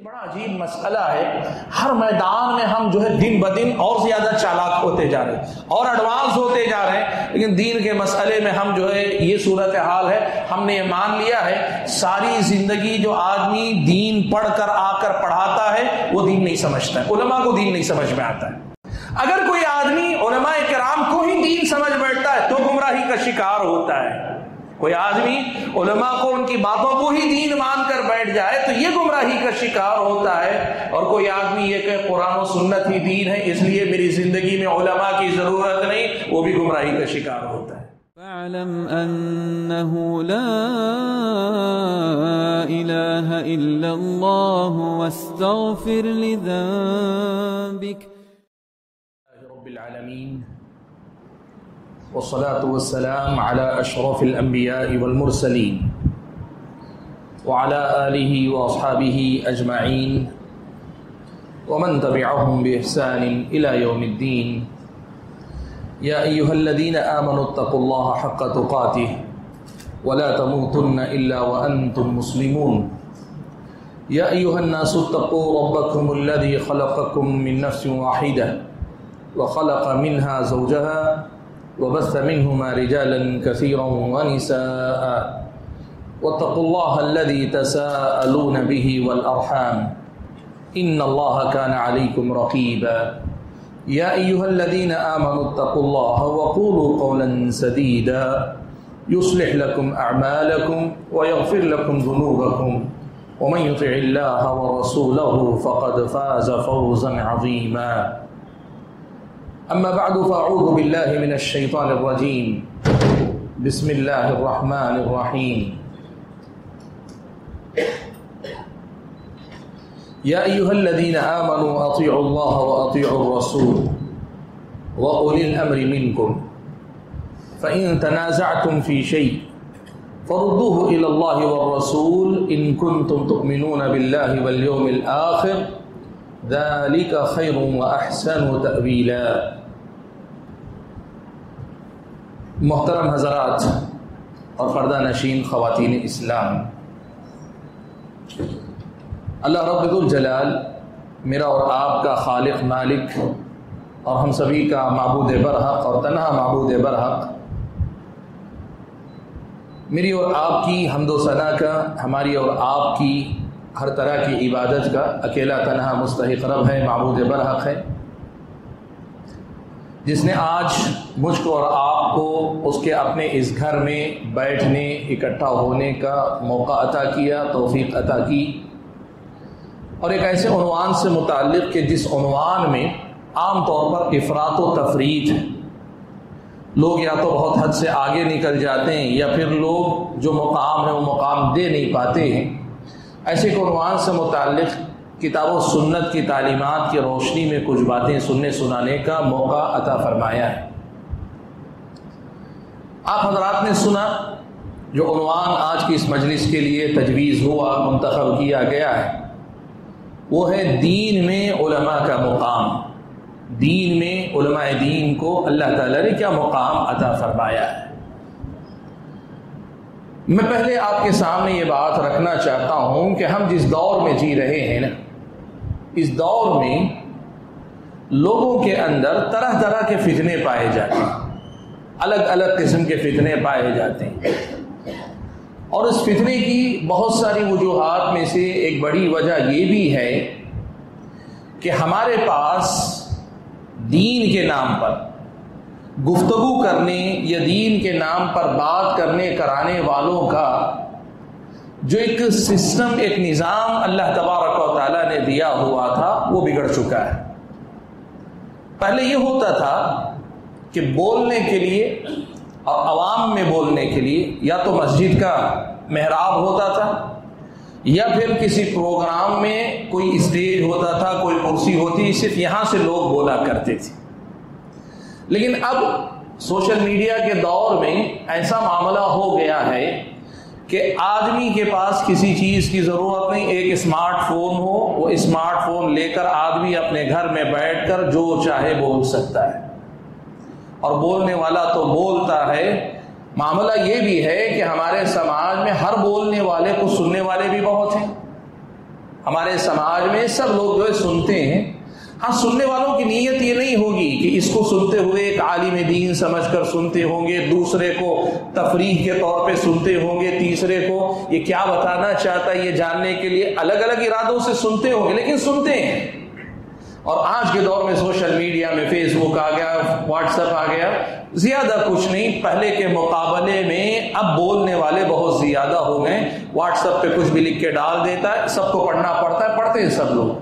بڑا عجیب مسئلہ ہے، ہر میدان میں ہم جو ہے دن بدن اور زیادہ چالاک ہوتے جا رہے ہیں اور ایڈوانس ہوتے جا رہے ہیں، لیکن دین کے مسئلے میں ہم جو ہے یہ صورتحال ہے، ہم نے یہ مان لیا ہے ساری زندگی جو آدمی دین پڑھ کر آ کر پڑھاتا ہے وہ دین نہیں سمجھتا ہے، علماء کو دین نہیں سمجھ میں آتا ہے۔ اگر کوئی آدمی علماء کرام کو ہی دین سمجھ بیٹھتا ہے تو گمراہی کا شکار ہوتا ہے۔ کوئی آدمی علماء کو ان کی باتوں کو ہی دین مان کر بیٹھ جائے تو یہ گمراہی کا شکار ہوتا ہے، اور کوئی آدمی یہ کہ قرآن و سنت ہی دین ہے اس لیے میری زندگی میں علماء کی ضرورت نہیں، وہ بھی گمراہی کا شکار ہوتا ہے۔ فاعلم انه لا اله الا الله واستغفر لذنبك۔ رب العالمین والصلاة والسلام على أشرف الأنبياء والمرسلين وعلى آله وأصحابه أجمعين ومن تبعهم بإحسان إلى يوم الدين۔ يا أيها الذين آمنوا اتقوا الله حق تقاته ولا تموتن إلا وأنتم مسلمون۔ يا أيها الناس اتقوا ربكم الذي خلقكم من نفس واحدة وخلق منها زوجها وبث منهما رجالا كثيرا ونساء واتقوا الله الذي تساءلون به والأرحام إن الله كان عليكم رقيبا۔ يا أيها الذين آمنوا اتقوا الله وقولوا قولا سديدا يصلح لكم أعمالكم ويغفر لكم ذنوبكم ومن يطع الله ورسوله فقد فاز فوزا عظيما۔ اما بعد فاعوذ باللہ من الشیطان الرجیم، بسم اللہ الرحمن الرحیم۔ یا ایہا الذین آمنوا اطیعوا اللہ واطیعوا الرسول واولی الامر منکم فإن تنازعتم في شيء فردوه إلى الله والرسول إن كنتم تؤمنون بالله واليوم الآخر ذلك خير وأحسن تأویلا۔ محترم حضرات اور پردہ نشین خواتین اسلام، اللہ رب ذوالجلال میرا اور آپ کا خالق مالک اور ہم سبھی کا معبود برحق اور تنہا معبود برحق، میری اور آپ کی حمد و ثنا کا، ہماری اور آپ کی ہر طرح کی عبادت کا اکیلا تنہا مستحق رب ہے، معبود برحق ہے، جس نے آج مجھ کو اور آپ کو اس کے اپنے اس گھر میں بیٹھنے، اکٹھا ہونے کا موقع عطا کیا، توفیق عطا کی، اور ایک ایسے عنوان سے متعلق کہ جس عنوان میں عام طور پر افراط و تفریط ہے، لوگ یا تو بہت حد سے آگے نکل جاتے ہیں یا پھر لوگ جو مقام ہے وہ مقام دے نہیں پاتے ہیں، ایسے ایک عنوان سے متعلق کتاب و سنت کی تعلیمات کی روشنی میں کچھ باتیں سننے سنانے کا موقع عطا فرمایا ہے۔ آپ حضرات نے سنا جو عنوان آج کی اس مجلس کے لیے تجویز ہوا، منتخب کیا گیا ہے، وہ ہے دین میں علماء کا مقام، دین میں علماء دین کو اللہ تعالیٰ نے کیا مقام عطا فرمایا ہے۔ میں پہلے آپ کے سامنے یہ بات رکھنا چاہتا ہوں کہ ہم جس دور میں جی رہے ہیں نا، اس دور میں لوگوں کے اندر طرح طرح کے فتنے پائے جاتے ہیں، الگ الگ قسم کے فتنے پائے جاتے ہیں، اور اس فتنے کی بہت ساری وجوہات میں سے ایک بڑی وجہ یہ بھی ہے کہ ہمارے پاس دین کے نام پر گفتگو کرنے یا دین کے نام پر بات کرنے کرانے والوں کا جو ایک سسٹم، ایک نظام اللہ تبارک و تعالیٰ نے دیا ہوا تھا وہ بگڑ چکا ہے۔ پہلے یہ ہوتا تھا کہ بولنے کے لیے اور عوام میں بولنے کے لیے یا تو مسجد کا محراب ہوتا تھا یا پھر کسی پروگرام میں کوئی اسٹیج ہوتا تھا، کوئی کرسی ہوتی، صرف یہاں سے لوگ بولا کرتے تھے۔ لیکن اب سوشل میڈیا کے دور میں ایسا معاملہ ہو گیا ہے کہ آدمی کے پاس کسی چیز کی ضرورت نہیں، ایک اسمارٹ فون ہو، وہ اسمارٹ فون لے کر آدمی اپنے گھر میں بیٹھ کر جو چاہے بول سکتا ہے، اور بولنے والا تو بولتا ہے۔ معاملہ یہ بھی ہے کہ ہمارے سماج میں ہر بولنے والے کو سننے والے بھی بہت ہیں، ہمارے سماج میں سب لوگ جو ہے سنتے ہیں. ہاں سننے والوں کی نیت یہ نہیں ہوگی کہ اس کو سنتے ہوئے ایک عالم دین سمجھ کر سنتے ہوں گے, دوسرے کو تفریح کے طور پہ سنتے ہوں گے, تیسرے کو یہ کیا بتانا چاہتا ہے یہ جاننے کے لیے الگ الگ ارادوں سے سنتے ہوں گے, لیکن سنتے ہیں. اور آج کے دور میں سوشل میڈیا میں فیس بک آ گیا, واٹس ایپ آ گیا, زیادہ کچھ نہیں, پہلے کے مقابلے میں اب بولنے والے بہت زیادہ ہو گئے. واٹس ایپ پہ کچھ بھی لکھ کے ڈال دیتا ہے, سب کو پڑھنا پڑتا ہے, پڑھتے ہیں سب لوگ.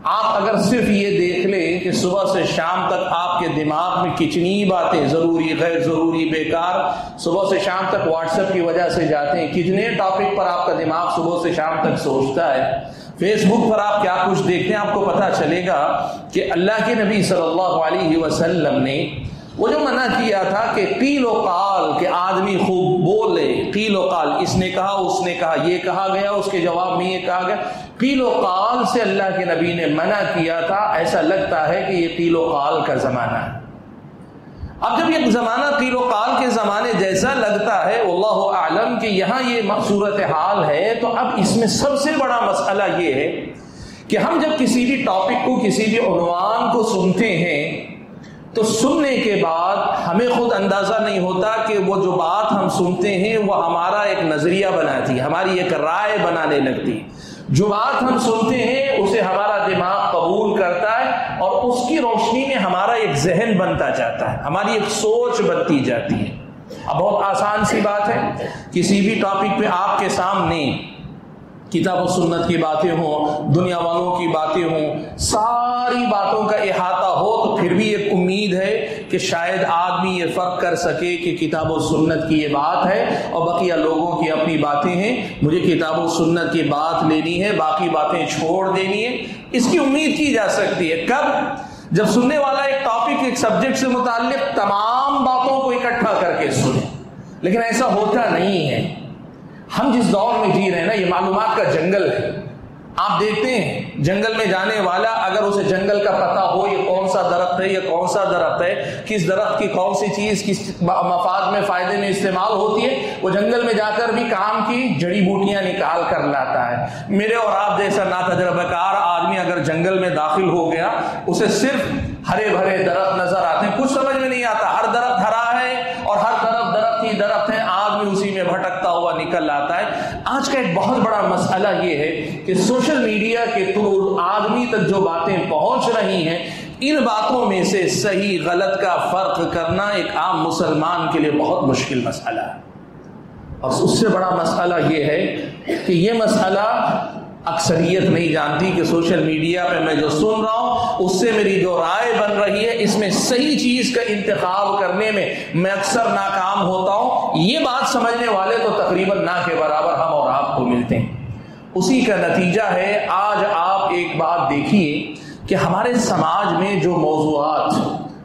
آپ اگر صرف یہ دیکھ لیں کہ صبح سے شام تک آپ کے دماغ میں کتنی باتیں ضروری, غیر ضروری, بیکار صبح سے شام تک واٹس ایپ کی وجہ سے جاتے ہیں, کتنے ٹاپک پر آپ کا دماغ صبح سے شام تک سوچتا ہے. فیس بک پر آپ کیا کچھ دیکھتے ہیں, آپ کو پتہ چلے گا کہ اللہ کے نبی صلی اللہ علیہ وسلم نے وہ جو منع کیا تھا کہ قیل و قال, کہ آدمی خوب بولے, قیل و قال, اس نے کہا, اس نے کہا, یہ کہا گیا, اس کے جواب میں یہ کہا گیا, قیل و قال سے اللہ کے نبی نے منع کیا تھا. ایسا لگتا ہے کہ یہ قیل و قال کا زمانہ ہے. اب جب یہ زمانہ قیل و قال کے زمانے جیسا لگتا ہے, واللہ اعلم کہ یہاں یہ صورتحال ہے, تو اب اس میں سب سے بڑا مسئلہ یہ ہے کہ ہم جب کسی بھی ٹاپک کو, کسی بھی عنوان کو سنتے ہیں تو سننے کے بعد ہمیں خود اندازہ نہیں ہوتا کہ وہ جو بات ہم سنتے ہیں وہ ہمارا ایک نظریہ بناتی ہے, ہماری ایک رائے بنانے لگتی ہے. جو بات ہم سنتے ہیں اسے ہمارا دماغ قبول کرتا ہے اور اس کی روشنی میں ہمارا ایک ذہن بنتا جاتا ہے, ہماری ایک سوچ بنتی جاتی ہے. اب بہت آسان سی بات ہے, کسی بھی ٹاپک پہ آپ کے سامنے کتاب و سنت کی باتیں ہوں, دنیا والوں کی باتیں ہوں, ساری باتوں کا احاطہ ہو, تو پھر بھی ایک امید ہے کہ شاید آدمی یہ فرق کر سکے کہ کتاب و سنت کی یہ بات ہے اور بقیہ لوگوں کی اپنی باتیں ہیں, مجھے کتاب و سنت کی بات لینی ہے, باقی باتیں چھوڑ دینی ہے. اس کی امید کی جا سکتی ہے کب, جب سننے والا ایک ٹاپک, ایک سبجیکٹ سے متعلق تمام باتوں کو اکٹھا کر کے سنے. لیکن ایسا ہوتا نہیں ہے. ہم جس دور میں جی رہے ہیں نا, یہ معلومات کا جنگل ہے. آپ دیکھتے ہیں جنگل میں جانے والا اگر اسے جنگل کا پتہ ہو, یہ کون سا درخت ہے, یہ کون سا درخت ہے, کس درخت کی کون سی چیز کس مفاد میں, فائدے میں استعمال ہوتی ہے, وہ جنگل میں جا کر بھی کام کی جڑی بوٹیاں نکال کر لاتا ہے. میرے اور آپ جیسا ناتجربہ کار آدمی اگر جنگل میں داخل ہو گیا, اسے صرف ہرے بھرے درخت نظر آتے ہیں, کچھ سمجھ میں نہیں آتا, ہر درخت ہرا ہے اور ہر طرف درخت ہی درخت ہے, آدمی اسی میں بھٹکتا ہوا نکل آتا ہے. آج کا ایک بہت بڑا مسئلہ یہ ہے کہ سوشل میڈیا کے تھرو آدمی تک جو باتیں پہنچ رہی ہیں, ان باتوں میں سے صحیح غلط کا فرق کرنا ایک عام مسلمان کے لیے بہت مشکل مسئلہ ہے. اور اس سے بڑا مسئلہ یہ ہے کہ یہ مسئلہ اکثریت نہیں جانتی کہ سوشل میڈیا پہ میں جو سن رہا ہوں اس سے میری جو رائے بن رہی ہے, اس میں صحیح چیز کا انتخاب کرنے میں اکثر ناکام ہوتا ہوں. یہ بات سمجھنے والے تو تقریباً نہ کے برابر ہم اور آپ کو ملتے ہیں. اسی کا نتیجہ ہے آج آپ ایک بات دیکھیے کہ ہمارے سماج میں جو موضوعات,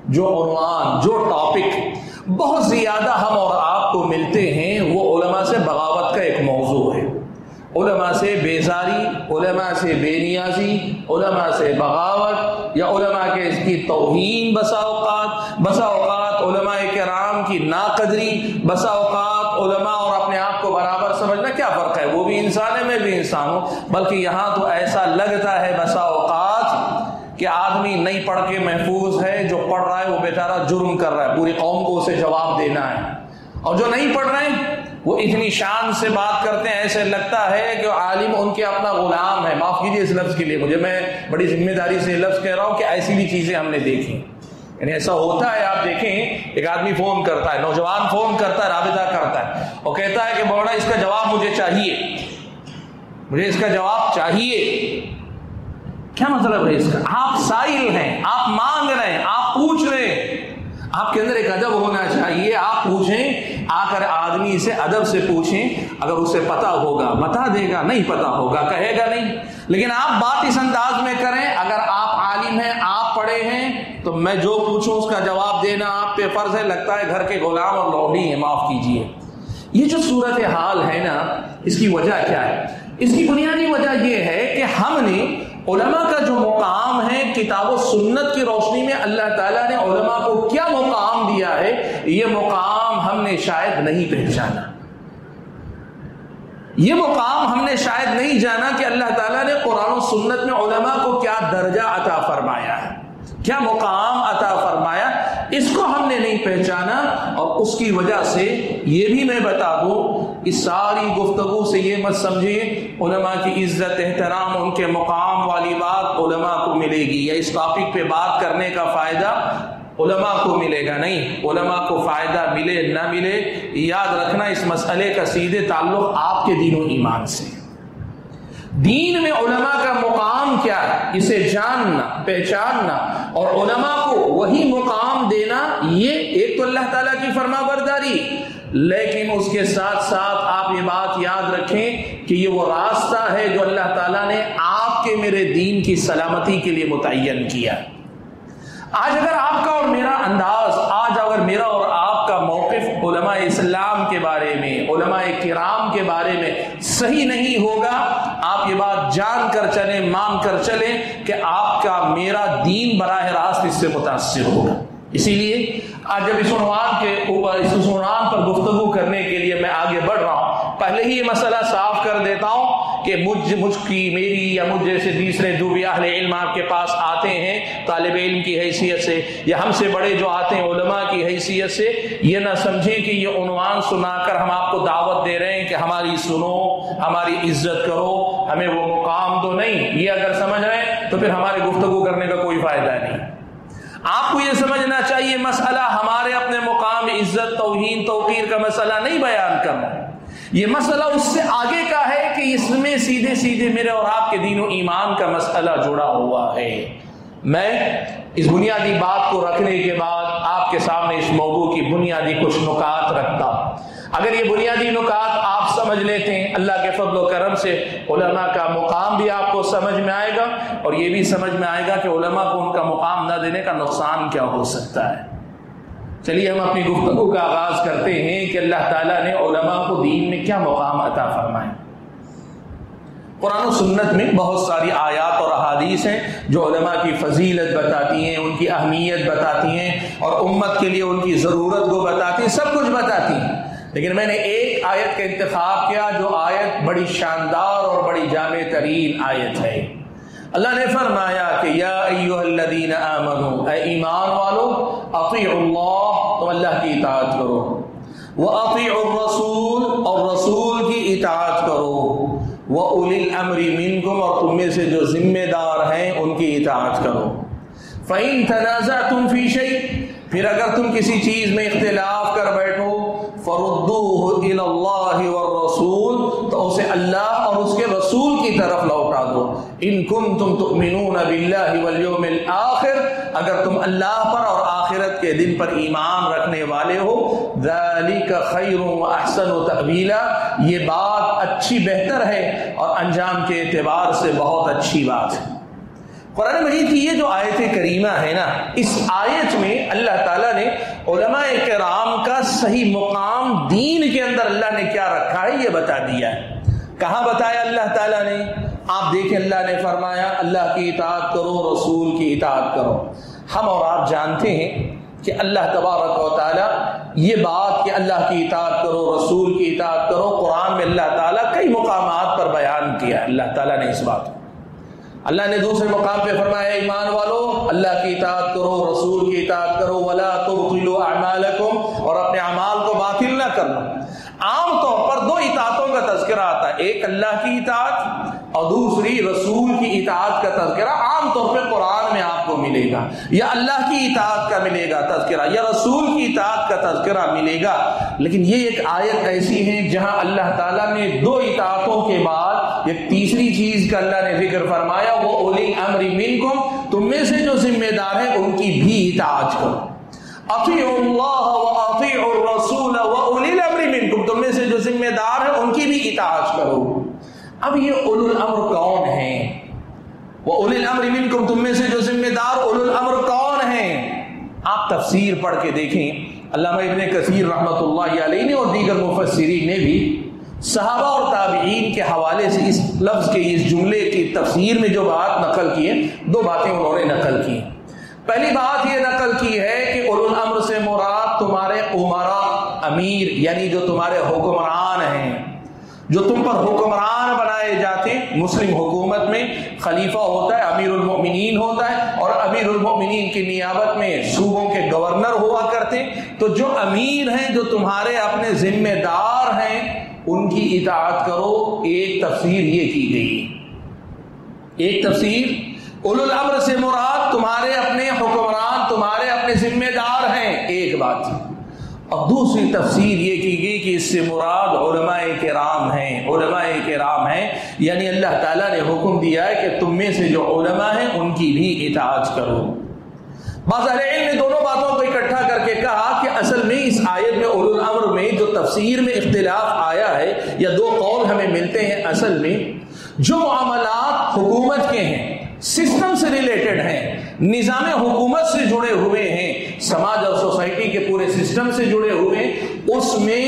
جو عنوان, جو ٹاپک بہت زیادہ ہم اور آپ کو ملتے ہیں, وہ علماء سے بغاوت کا ایک موضوع ہے, علماء سے بیزاری, علماء سے بے نیازی, علماء سے بغاوت, یا علماء کے اس کی توہین, بسا اوقات علماء کرام کی ناقدری, بسا اوقات علماء اور اپنے آپ کو برابر سمجھنا. کیا فرق ہے, وہ بھی انسان ہے, میں بھی انسان ہوں. بلکہ یہاں تو ایسا لگتا ہے بسا اوقات کہ آدمی نہیں پڑھ کے محفوظ ہے, جو پڑھ رہا ہے وہ بیچارہ جرم کر رہا ہے, پوری قوم کو اسے جواب دینا ہے. اور جو نہیں پڑھ رہے ہیں وہ اتنی شان سے بات کرتے ہیں, ایسے لگتا ہے کہ عالم ان کے اپنا غلام ہے. معاف کیجیے اس لفظ کے لیے, میں بڑی ذمہ داری سے لفظ کہہ رہا ہوں کہ ایسی بھی چیزیں ہم نے دیکھی. یعنی ایسا ہوتا ہے, آپ دیکھیں ایک آدمی فون کرتا ہے, نوجوان فون کرتا ہے, رابطہ کرتا ہے اور کہتا ہے کہ بوڑا اس کا جواب مجھے چاہیے, مجھے اس کا جواب چاہیے. کیا مطلب ہے اس کا؟ آپ سائل ہیں, آپ مانگ رہے ہیں, آپ پوچھ رہے ہیں. آپ کے اندر ایک ادب ہونا چاہیے. آپ پوچھیں, آ کر آدمی سے ادب سے پوچھیں. اگر اسے پتا ہوگا بتا دے گا, نہیں پتا ہوگا کہے گا نہیں. لیکن آپ بات اس انداز میں کریں, اگر آپ عالم ہیں, آپ پڑھے ہیں, تو میں جو پوچھوں اس کا جواب دینا آپ پہ فرض ہے. لگتا ہے گھر کے غلام اور لوڈی ہیں. معاف کیجیے. یہ جو صورتحال ہے نا, اس کی وجہ کیا ہے؟ اس کی بنیادی وجہ یہ ہے کہ ہم نے علماء کا جو مقام ہے کتاب و سنت کی روشنی میں اللہ تعالیٰ نے علماء کو کیا مقام دیا ہے, یہ مقام ہم نے شاید نہیں پہچانا. یہ مقام ہم نے شاید نہیں جانا کہ اللہ تعالیٰ نے قرآن و سنت میں علماء کو کیا درجہ عطا فرمایا ہے، کیا مقام عطا فرمایا، اس کو ہم نے نہیں پہچانا. اور اس کی وجہ سے یہ بھی میں بتا دوں، اس ساری گفتگو سے یہ مت سمجھیں علماء کی عزت احترام ان کے مقام والی بات علماء کو ملے گی یا اس ٹاپک پہ بات کرنے کا فائدہ علماء کو ملے گا. نہیں، علماء کو فائدہ ملے نہ ملے، یاد رکھنا اس مسئلے کا سیدھے تعلق آپ کے دین و ایمان سے. دین میں علماء کا مقام کیا ہے، اسے جاننا پہچاننا اور علماء کو وہی مقام دینا، یہ ایک تو اللہ تعالیٰ کی فرما برداری، لیکن اس کے ساتھ ساتھ آپ یہ بات یاد رکھیں کہ یہ وہ راستہ ہے جو اللہ تعالیٰ نے آپ کے میرے دین کی سلامتی کے لیے متعین کیا. آج اگر آپ کا اور میرا انداز، آج اگر میرا اور آپ کا موقف علماء اسلام کے بارے میں، علماء کرام کے بارے میں صحیح نہیں ہوگا، آپ یہ بات جان کر چلیں، مان کر چلیں کہ آپ کا میرا دین براہ راست اس سے متاثر ہوگا. اسی لیے آج جب اس عنوان پر گفتگو کرنے کے لیے میں آگے بڑھ رہا ہوں، پہلے ہی یہ مسئلہ صاف کر دیتا ہوں کہ مجھ کی میری یا مجھ جیسے دوسرے جو بھی اہل علم آپ کے پاس آتے ہیں طالب علم کی حیثیت سے یا ہم سے بڑے جو آتے ہیں علماء کی حیثیت سے، یہ نہ سمجھیں کہ یہ عنوان سنا کر ہم آپ کو دعوت دے رہے ہیں کہ ہماری سنو، ہماری عزت کرو، ہمیں وہ مقام دو. نہیں، یہ اگر سمجھ رہے ہیں تو پھر ہمارے گفتگو کرنے کا کوئی فائدہ نہیں. آپ کو یہ سمجھنا چاہیے مسئلہ ہمارے اپنے مقام عزت توہین توقیر کا مسئلہ نہیں بیان کرنا، یہ مسئلہ اس سے آگے کا ہے کہ اس میں سیدھے سیدھے میرے اور آپ کے دین و ایمان کا مسئلہ جڑا ہوا ہے. میں اس بنیادی بات کو رکھنے کے بعد آپ کے سامنے اس موضوع کی بنیادی کچھ نکات رکھتا ہوں. اگر یہ بنیادی نکات آپ سمجھ لیتے ہیں، اللہ کے فضل و کرم سے علماء کا مقام بھی آپ کو سمجھ میں آئے گا اور یہ بھی سمجھ میں آئے گا کہ علماء کو ان کا مقام نہ دینے کا نقصان کیا ہو سکتا ہے. چلیے ہم اپنی گفتگو کا آغاز کرتے ہیں کہ اللہ تعالیٰ نے علماء کو دین میں کیا مقام عطا فرمائے. قرآن و سنت میں بہت ساری آیات اور احادیث ہیں جو علماء کی فضیلت بتاتی ہیں، ان کی اہمیت بتاتی ہیں اور امت کے لیے ان کی ضرورت کو بتاتی ہیں، سب کچھ بتاتی ہیں. لیکن میں نے ایک آیت کا انتخاب کیا جو آیت بڑی شاندار اور بڑی جامع ترین آیت ہے. اللہ نے فرمایا کہ یا ایھا الذین آمنوا، اے ایمان والو، اطیعوا اللہ، تم اللہ کی اطاعت کرو، واطیعوا الرسول، اور رسول کی اطاعت کرو، واولی الامر منکم، اور تم میں سے جو ذمہ دار ہیں ان کی اطاعت کرو. فإن تنازعتم فی شیء، پھر اگر تم کسی چیز میں اختلاف کر بیٹھو، فردوہ الی اللہ والرسول، تو اسے اللہ اور اس کے رسول کی طرف لوٹا دو. ان کنتم تؤمنون باللہ والیوم الآخر، اگر تم اللہ پر اور آخرت کے دن پر ایمان رکھنے والے ہو. ذالک خیر واحسن تأویلا، یہ بات اچھی بہتر ہے اور انجام کے اعتبار سے بہت اچھی بات ہے. قرآن مجید کی یہ جو آیت کریمہ ہے نا، اس آیت میں اللہ تعالیٰ نے علماء کرام کا صحیح مقام دین کے اندر اللہ نے کیا رکھا ہے یہ بتا دیا ہے. کہاں بتایا اللہ تعالیٰ نے؟ آپ دیکھیں، اللہ نے فرمایا اللہ کی اطاعت کرو، رسول کی اطاعت کرو. ہم اور آپ جانتے ہیں کہ اللہ تبارک و تعالیٰ یہ بات کہ اللہ کی اطاعت کرو، رسول کی اطاعت کرو، قرآن میں اللہ تعالیٰ کئی مقامات پر بیان کیا. اللہ تعالیٰ نے اس بات کو، اللہ نے دوسرے مقام پہ فرمایا ایمان والو اللہ کی اطاعت کرو، رسول کی اطاعت کرو، ولا تبطلوا اعمالکم، اور اپنے اعمال کو باطل نہ کرنا. عام طور پر دو اطاعتوں کا تذکرہ آتا ہے، ایک اللہ کی اطاعت اور دوسری رسول کی اطاعت کا تذکرہ. عام طور پہ قرآن میں آپ کو ملے گا یا اللہ کی اطاعت کا ملے گا تذکرہ یا رسول کی اطاعت کا تذکرہ ملے گا. لیکن یہ ایک آیت ایسی ہے جہاں اللہ تعالیٰ نے دو اطاعتوں کے بعد ایک تیسری چیز کا اللہ نے ذکر فرمایا، وہ اولی الامر منکم، تم میں سے جو ذمہ دار ہیں ان کی بھی اطاعت کرو. اطیعوا اللہ واطیعوا الرسول واولی الامر منکم، تم میں سے جو ذمہ دار ہیں ان کی بھی اطاعت کرو. اب یہ اولو الامر کون ہیں؟ واولی الامر منکم، تم میں سے جو ذمہ دار اولو الامر کون ہیں؟ آپ تفسیر پڑھ کے دیکھیں، علامہ ابن کثیر رحمۃ اللہ علیہ نے اور دیگر مفسرین نے بھی صحابہ اور تابعین کے حوالے سے اس لفظ کے اس جملے کی تفسیر میں جو بات نقل کی ہے، دو باتیں انہوں نے نقل کی. پہلی بات یہ نقل کی ہے کہ اولو الامر سے مراد تمہارے امراء، امیر، یعنی جو تمہارے حکمران ہیں. جو تم پر حکمران بنائے جاتے، مسلم حکومت میں خلیفہ ہوتا ہے، امیر المؤمنین ہوتا ہے، اور امیر المؤمنین کی نیابت میں صوبوں کے گورنر ہوا کرتے. تو جو امیر ہیں، جو تمہارے اپنے ذمہ دار ہیں، ان کی اطاعت کرو. ایک تفسیر یہ کی گئی. ایک تفسیر، اولو الامر سے مراد تمہارے اپنے حکمران، تمہارے اپنے ذمہ دار ہیں، ایک بات. اور دوسری تفسیر یہ کی گئی کہ اس سے مراد علماء کرام ہیں. علماء کرام ہیں یعنی اللہ تعالیٰ نے حکم دیا ہے کہ تم میں سے جو علماء ہیں ان کی بھی اطاعت کرو. بعض اہل علم نے دونوں باتوں کو اکٹھا کر کے کہا کہ اصل میں اس آیت میں اولو الامر میں جو تفسیر میں اختلاف آیا ہے یا دو قول ہمیں ملتے ہیں، اصل میں جو معاملات حکومت کے ہیں، سسٹم سے ریلیٹڈ ہیں، نظام حکومت سے جڑے ہوئے ہیں، سماج اور سوسائٹی کے پورے سسٹم سے جڑے ہوئے، اس میں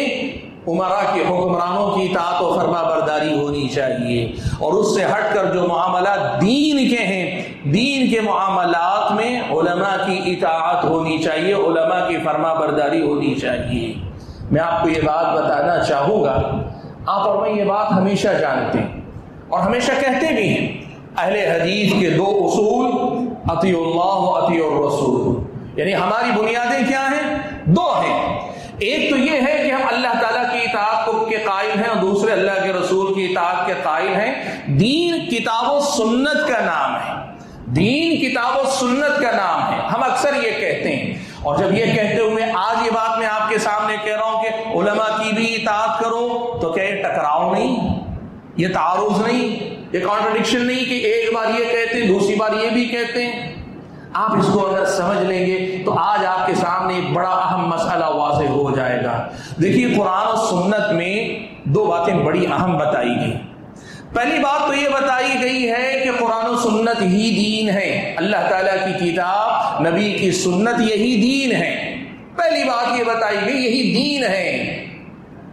امراء کے حکمرانوں کی اطاعت و فرما برداری ہونی چاہیے. اور اس سے ہٹ کر جو معاملات دین کے ہیں، دین کے معاملات میں علماء کی اطاعت ہونی چاہیے، علماء کی فرما برداری ہونی چاہیے. میں آپ کو یہ بات بتانا چاہوں گا، آپ اور میں یہ بات ہمیشہ جانتے ہیں اور ہمیشہ کہتے بھی ہیں. اہل حدیث کے دو اصول، اطیع اللہ و اطیع الرسول، یعنی ہماری بنیادیں کیا ہیں؟ دو ہیں. ایک تو یہ ہے کہ ہم اللہ تعالیٰ کی اطاعت کے قائل ہیں، اور دوسرے اللہ کے رسول کی اطاعت کے قائل ہیں. دین کتاب و سنت کا نام ہے. دین کتاب و سنت کا نام ہے. ہم اکثر یہ کہتے ہیں، اور جب یہ کہتے ہوئے آج یہ بات میں آپ کے سامنے کہہ رہا ہوں کہ علماء کی بھی اطاعت کرو، تو کیا یہ ٹکراؤ نہیں، یہ تعارض نہیں، یہ کانٹرڈکشن نہیں کہ ایک بار یہ کہتے ہیں دوسری بار یہ بھی کہتے ہیں؟ آپ اس کو اگر سمجھ لیں گے تو آج آپ کے سامنے ایک بڑا اہم مسئلہ واضح ہو جائے گا. دیکھیے، قرآن و سنت میں دو باتیں بڑی اہم بتائی گئی. پہلی بات تو یہ بتائی گئی ہے کہ قرآن و سنت ہی دین ہے. اللہ تعالیٰ کی کتاب، نبی کی سنت، یہی دین ہے. پہلی بات یہ بتائی گئی یہی دین ہے.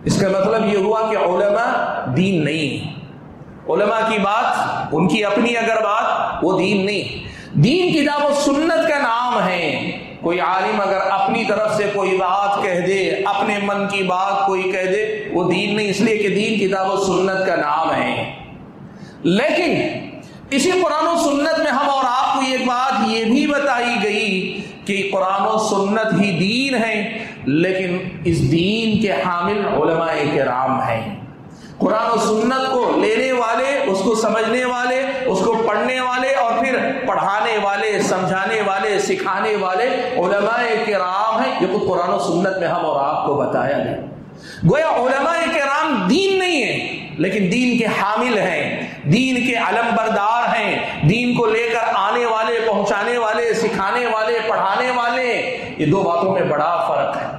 اس کا مطلب یہ ہوا کہ علماء دین نہیں. علماء کی بات، ان کی اپنی اگر بات، وہ دین نہیں. دین کتاب و سنت کا نام ہے. کوئی عالم اگر اپنی طرف سے کوئی بات کہہ دے، اپنے من کی بات کوئی کہہ دے، وہ دین نہیں، اس لیے کہ دین کتاب و سنت کا نام ہے. لیکن اسی قرآن و سنت میں ہم اور آپ کو ایک بات یہ بھی بتائی گئی کہ قرآن و سنت ہی دین ہے، لیکن اس دین کے حامل علماء کرام ہیں. قرآن و سنت کو لینے والے، اس کو سمجھنے والے، اس کو پڑھنے والے اور پھر پڑھانے والے، سمجھانے والے، سکھانے والے علماء کرام ہیں. یہ خود قرآن و سنت میں ہم اور آپ کو بتایا گیا. گویا علماء کرام دین نہیں ہیں، لیکن دین کے حامل ہیں، دین کے علم بردار ہیں، دین کو لے کر آنے والے، پہنچانے والے، سکھانے والے، پڑھانے والے. یہ دو باتوں میں بڑا فرق ہے.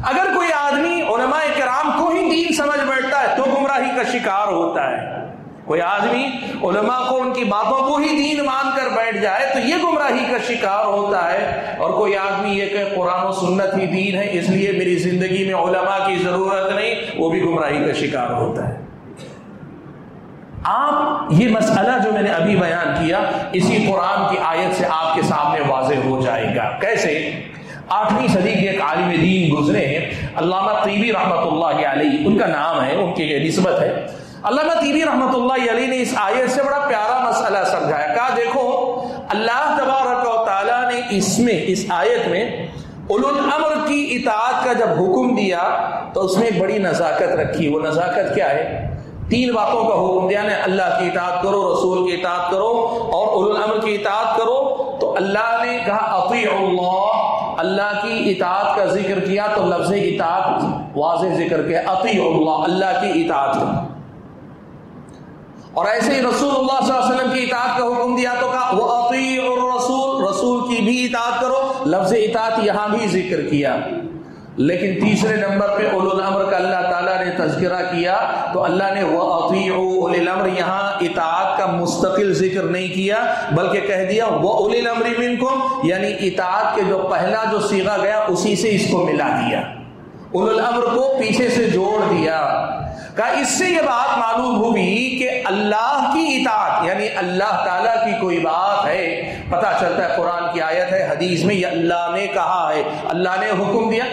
اگر کوئی آدمی علماء کرام کو ہی دین سمجھ بیٹھتا ہے تو گمراہی کا شکار ہوتا ہے. کوئی آدمی علماء کو، ان کی باتوں کو ہی دین مان کر بیٹھ جائے تو یہ گمراہی کا شکار ہوتا ہے. اور کوئی آدمی یہ کہ قرآن و سنت ہی دین ہے، اس لیے میری زندگی میں علماء کی ضرورت نہیں، وہ بھی گمراہی کا شکار ہوتا ہے. آپ یہ مسئلہ جو میں نے ابھی بیان کیا، اسی قرآن کی آیت سے آپ کے سامنے واضح ہو جائے گا. کیسے؟ 8ویں صدی کے ایک عالم دین گزرے ہیں، علامہ طیبی رحمۃ اللہ علیہ، ان کا نام ہے، ان کی نسبت ہے. علامہ طیبی رحمۃ اللہ علیہ نے اس آیت سے بڑا پیارا مسئلہ سمجھایا. کہا دیکھو، اللہ تبارک و تعالیٰ نے اس آیت میں اولو الامر کی اطاعت کا جب حکم دیا تو اس میں ایک بڑی نزاکت رکھی. وہ نزاکت کیا ہے؟ 3 باتوں کا حکم دیا نے، اللہ کی اطاعت کرو، رسول کی اطاعت کرو اور اولو الامر کی اطاعت کرو. تو اللہ نے کہا اطیع اللہ، اللہ کی اطاعت کا ذکر کیا تو لفظ اطاعت واضح ذکر کیا، اطیع اللہ، اللہ کی اطاعت کرو. اور ایسے ہی رسول اللہ صلی اللہ علیہ وسلم کی اطاعت کا حکم دیا تو کہا وَأَطِيعُوا الرَّسُولَ، رسول کی بھی اطاعت کرو، لفظ اطاعت یہاں بھی ذکر کیا. لیکن تیسرے نمبر پہ اولو الامر کا اللہ تعالیٰ نے تذکرہ کیا تو اللہ نے وَأَطِيعُوا أُولِي الْأَمْرِ، یہاں اطاعت کا مستقل ذکر نہیں کیا بلکہ کہہ دیا وَأُولِي الْأَمْرِ مِنْكُمْ، یعنی اطاعت کے جو پہلا جو صیغہ گیا اسی سے اس کو ملا دیا، اولو الامر کو پیچھے سے جوڑ دیا. کہ اس سے یہ بات معلوم ہوئی کہ اللہ کی اطاعت یعنی اللہ تعالیٰ کی کوئی بات ہے، پتہ چلتا ہے قرآن کی آیت ہے، حدیث میں یہ اللہ نے کہا ہے، اللہ نے حکم دیا،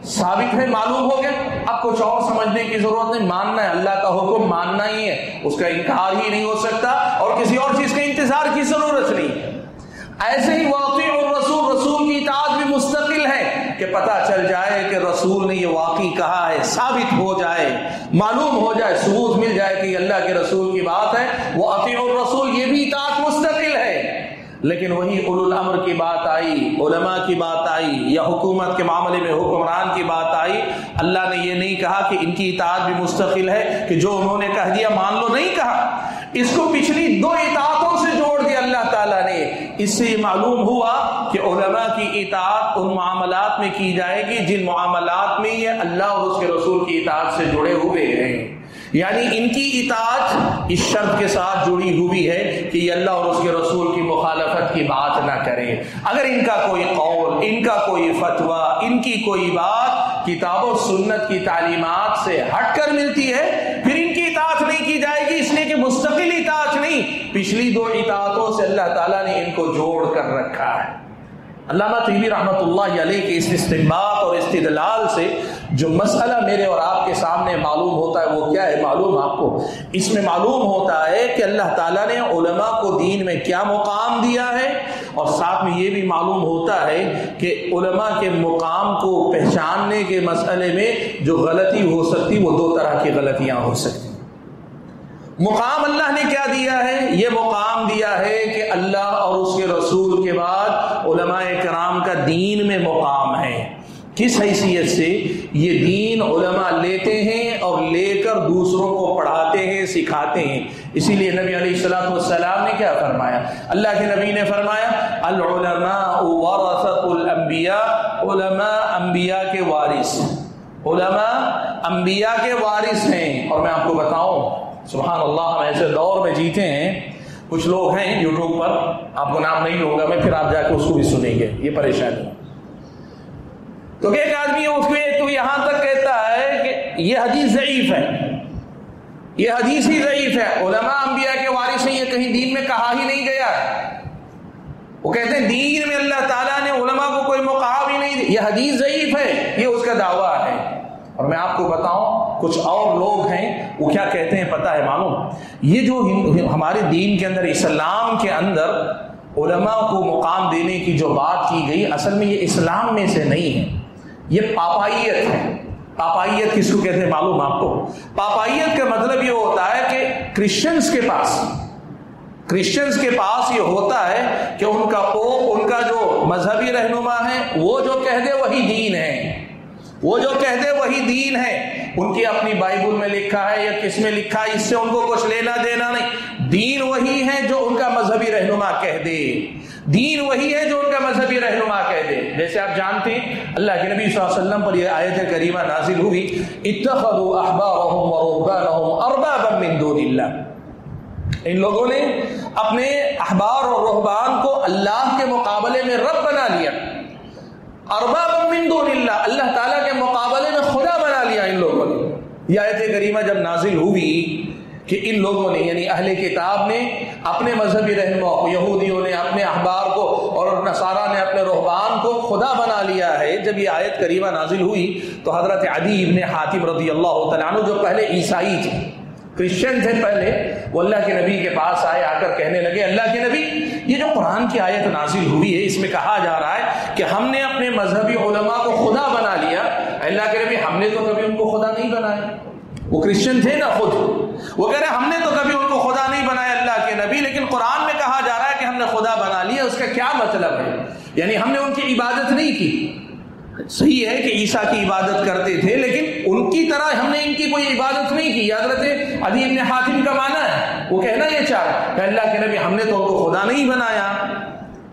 ثابت ہے، معلوم ہو گیا، اب کچھ اور سمجھنے کی ضرورت نہیں، ماننا ہے، اللہ کا حکم ماننا ہی ہے، اس کا انکار ہی نہیں ہو سکتا اور کسی اور چیز کے انتظار کی ضرورت نہیں۔ ایسے ہی واقعی الرسول، رسول کی اطاعت بھی مستقل ہے کہ پتہ چل جائے کہ رسول نے یہ واقعی کہا ہے، ثابت ہو جائے، معلوم ہو جائے، ثبوت مل جائے کہ یہ اللہ کے رسول کی بات ہے، وہ اطیعوا الرسول، یہ بھی اطاعت مستقل ہے۔ لیکن وہی اولو الامر کی بات آئی، علماء کی بات آئی، یا حکومت کے معاملے میں حکمران کی بات آئی، اللہ نے یہ نہیں کہا کہ ان کی اطاعت بھی مستقل ہے کہ جو انہوں نے کہہ دیا مان لو، نہیں کہا، اس کو پچھلی 2 اطاعتوں سے جوڑ دیا اللہ تعالیٰ نے۔ اس سے یہ معلوم ہوا کہ علماء کی اطاعت ان معاملات میں کی جائے گی جن معاملات میں یہ اللہ اور اس کے رسول کی اطاعت سے جڑے ہوئے ہیں، یعنی ان کی اطاعت اس شرط کے ساتھ جڑی ہوئی ہے کہ یہ اللہ اور اس کے رسول کی مخالفت کی بات نہ کریں۔ اگر ان کا کوئی قول، ان کا کوئی فتویٰ، ان کی کوئی بات کتاب و سنت کی تعلیمات سے ہٹ کر ملتی ہے، پھر ان کی اطاعت نہیں کی جائے گی، اس لیے کہ مستقل اطاعت نہیں، پچھلی 2 اطاعتوں سے اللہ تعالیٰ نے ان کو جوڑ کر رکھا ہے۔ علامہ طیبی رحمۃ اللہ علیہ کے اس استنباط اور استدلال سے جو مسئلہ میرے اور آپ کے سامنے معلوم ہوتا ہے وہ کیا ہے معلوم آپ کو؟ اس میں معلوم ہوتا ہے کہ اللہ تعالیٰ نے علماء کو دین میں کیا مقام دیا ہے، اور ساتھ میں یہ بھی معلوم ہوتا ہے کہ علماء کے مقام کو پہچاننے کے مسئلے میں جو غلطی ہو سکتی وہ 2 طرح کی غلطیاں ہو سکتی۔ مقام اللہ نے کیا دیا ہے؟ یہ مقام دیا ہے کہ اللہ اور اس کے رسول کے بعد علماء کرام کا دین میں مقام ہے۔ کس حیثیت سے؟ یہ دین علماء لیتے ہیں اور لے کر دوسروں کو پڑھاتے ہیں، سکھاتے ہیں۔ اسی لیے نبی علیہ الصلوۃ والسلام نے کیا فرمایا؟ اللہ کے نبی نے فرمایا العلماء ورثۃ الانبیاء، علماء انبیاء کے وارث، علماء انبیاء کے وارث ہیں۔ اور میں آپ کو بتاؤں سبحان اللہ، ہم ایسے دور میں جیتے ہیں، کچھ لوگ ہیں یوٹیوب پر، آپ کو نام نہیں لوں گا میں، پھر آپ جا کے اس کو بھی سنیں گے، یہ پریشانی۔ تو ایک آدمی اس کو یہاں تک کہتا ہے کہ یہ حدیث ضعیف ہے، یہ حدیث ہی ضعیف ہے، علماء انبیاء کے وارث ہیں، یہ کہیں دین میں کہا ہی نہیں گیا ہے۔ وہ کہتے ہیں دین میں اللہ تعالیٰ نے علماء کو کوئی مقام ہی نہیں دیا، یہ حدیث ضعیف ہے، یہ اس کا دعویٰ ہے۔ اور میں آپ کو بتاؤں کچھ اور لوگ ہیں وہ کیا کہتے ہیں پتہ ہے معلوم؟ یہ جو ہمارے دین کے اندر، اسلام کے اندر علماء کو مقام دینے کی جو بات کی گئی، اصل میں یہ اسلام میں سے نہیں ہے، یہ پاپائیت ہے۔ پاپائیت کس کو کہتے ہیں معلوم آپ کو؟ پاپائیت کا مطلب یہ ہوتا ہے کہ کرسچنز کے پاس یہ ہوتا ہے کہ ان کا پوپ، ان کا جو مذہبی رہنما ہے، وہ جو کہہ دے وہی دین ہے، وہ جو کہہ دے وہی دین ہے۔ ان کی اپنی بائبل میں لکھا ہے یا کس میں لکھا ہے، اس سے ان کو کچھ لینا دینا نہیں، دین وہی ہے جو ان کا مذہبی رہنما کہہ دے، دین وہی ہے جو ان کا مذہبی رہنما کہہ دے۔ جیسے آپ جانتے ہیں اللہ کے نبی صلی اللہ علیہ وسلم پر یہ آیت کریمہ نازل ہوئی، اتخذوا احبارهم ورهبانهم اربابا من دون اللہ، ان لوگوں نے اپنے احبار اور رہبان کو اللہ کے مقابلے میں رب بنا لیا، اربابا من دون اللہ، اللہ تعالیٰ کے مقابلے میں خدا بنا لیا ان لوگوں نے۔ یہ آیت کریمہ جب نازل ہوئی کہ ان لوگوں نے یعنی اہل کتاب نے اپنے مذہبی رہنما کو، یہودیوں نے اپنے احبار کو اور نصارہ نے اپنے رہبان کو خدا بنا لیا ہے، جب یہ آیت کریمہ نازل ہوئی تو حضرت عدی ابن حاتم رضی اللہ تعالیٰ عنہ جو پہلے عیسائی تھے، کرسچن تھے پہلے، وہ اللہ کے نبی کے پاس آئے، آ کر کہنے لگے اللہ کے نبی یہ جو قرآن کی آیت نازل ہوئی ہے اس میں کہا جا رہا ہے کہ ہم نے اپنے مذہبی علماء کو خدا بنا لیا، اللہ کے نبی ہم نے تو کبھی ان کو خدا نہیں بنایا۔ وہ کرسچن تھے نا خود، وہ کہہ رہے ہم نے تو کبھی ان کو خدا نہیں بنایا اللہ کے نبی، لیکن قرآن میں کہا جا رہا ہے کہ ہم نے خدا بنا لیا، اس کا کیا مطلب ہے؟ یعنی ہم نے ان کی عبادت نہیں کی۔ صحیح ہے کہ عیسیٰ کی عبادت کرتے تھے لیکن ان کی طرح ہم نے ان کی کوئی عبادت نہیں کی۔ حضرت عدی ابن حاتم کا معنی ہے، وہ کہنا یہ چاہ کہ اللہ کے نبی ہم نے تو ان کو خدا نہیں بنایا۔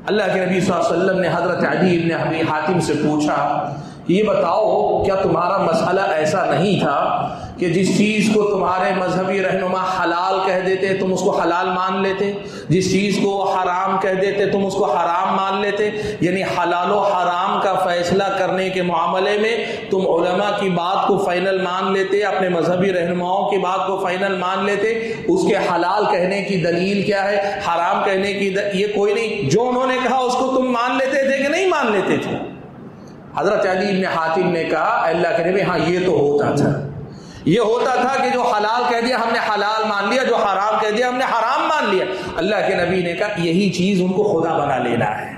اللہ کے نبی صلی اللہ علیہ وسلم نے حضرت عدی ابن ابی حاتم سے پوچھا یہ بتاؤ کیا تمہارا مسئلہ ایسا نہیں تھا کہ جس چیز کو تمہارے مذہبی رہنما حلال کہہ دیتے تم اس کو حلال مان لیتے، جس چیز کو وہ حرام کہہ دیتے تم اس کو حرام مان لیتے؟ یعنی حلال و حرام کا فیصلہ کرنے کے معاملے میں تم علماء کی بات کو فائنل مان لیتے، اپنے مذہبی رہنماؤں کی بات کو فائنل مان لیتے۔ اس کے حلال کہنے کی دلیل کیا ہے، حرام کہنے کی یہ کوئی نہیں، جو انہوں نے کہا اس کو تم مان لیتے تھے کہ نہیں مان لیتے تھے؟ حضرت علی بن حاتم نے کہا اللہ کے نبی ہاں یہ تو ہوتا تھا، یہ ہوتا تھا کہ جو حلال کہہ دیا ہم نے حلال مان لیا، جو حرام کہہ دیا ہم نے حرام مان لیا۔ اللہ کے نبی نے کہا یہی چیز ان کو خدا بنا لینا ہے۔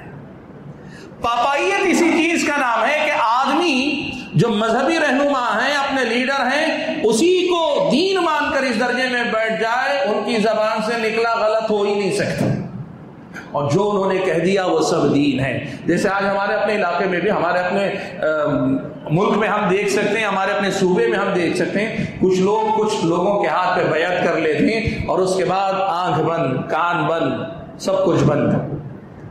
پاپائیت اسی چیز کا نام ہے کہ آدمی جو مذہبی رہنما ہیں، اپنے لیڈر ہیں، اسی کو دین مان کر اس درجے میں بیٹھ جائے، ان کی زبان سے نکلا غلط ہو ہی نہیں سکتا، اور جو انہوں نے کہہ دیا وہ سب دین ہے۔ جیسے آج ہمارے اپنے علاقے میں بھی، ہمارے اپنے ملک میں ہم دیکھ سکتے ہیں، ہمارے اپنے صوبے میں ہم دیکھ سکتے ہیں، کچھ لوگوں کے ہاتھ پہ بیعت کر لیتے ہیں اور اس کے بعد آنکھ بند، کان بند، سب کچھ بند۔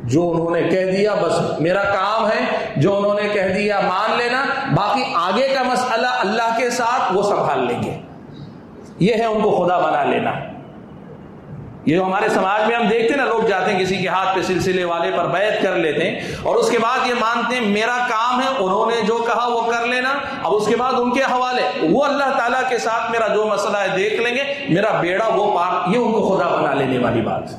جو انہوں نے کہہ دیا بس میرا کام ہے، جو انہوں نے کہہ دیا مان لینا، باقی آگے کا مسئلہ اللہ کے ساتھ وہ سنبھال لیں گے۔ یہ ہے ان کو خدا بنا لینا۔ یہ جو ہمارے سماج میں ہم دیکھتے ہیں نا، لوگ جاتے ہیں کسی کے ہاتھ پہ سلسلے والے پر بیعت کر لیتے ہیں اور اس کے بعد یہ مانتے ہیں میرا کام ہے، انہوں نے جو کہا وہ کر لینا، اب اس کے بعد ان کے حوالے وہ اللہ تعالیٰ کے ساتھ میرا جو مسئلہ ہے دیکھ لیں گے، میرا بیڑا وہ پار۔ یہ ان کو خدا بنا لینے والی بات۔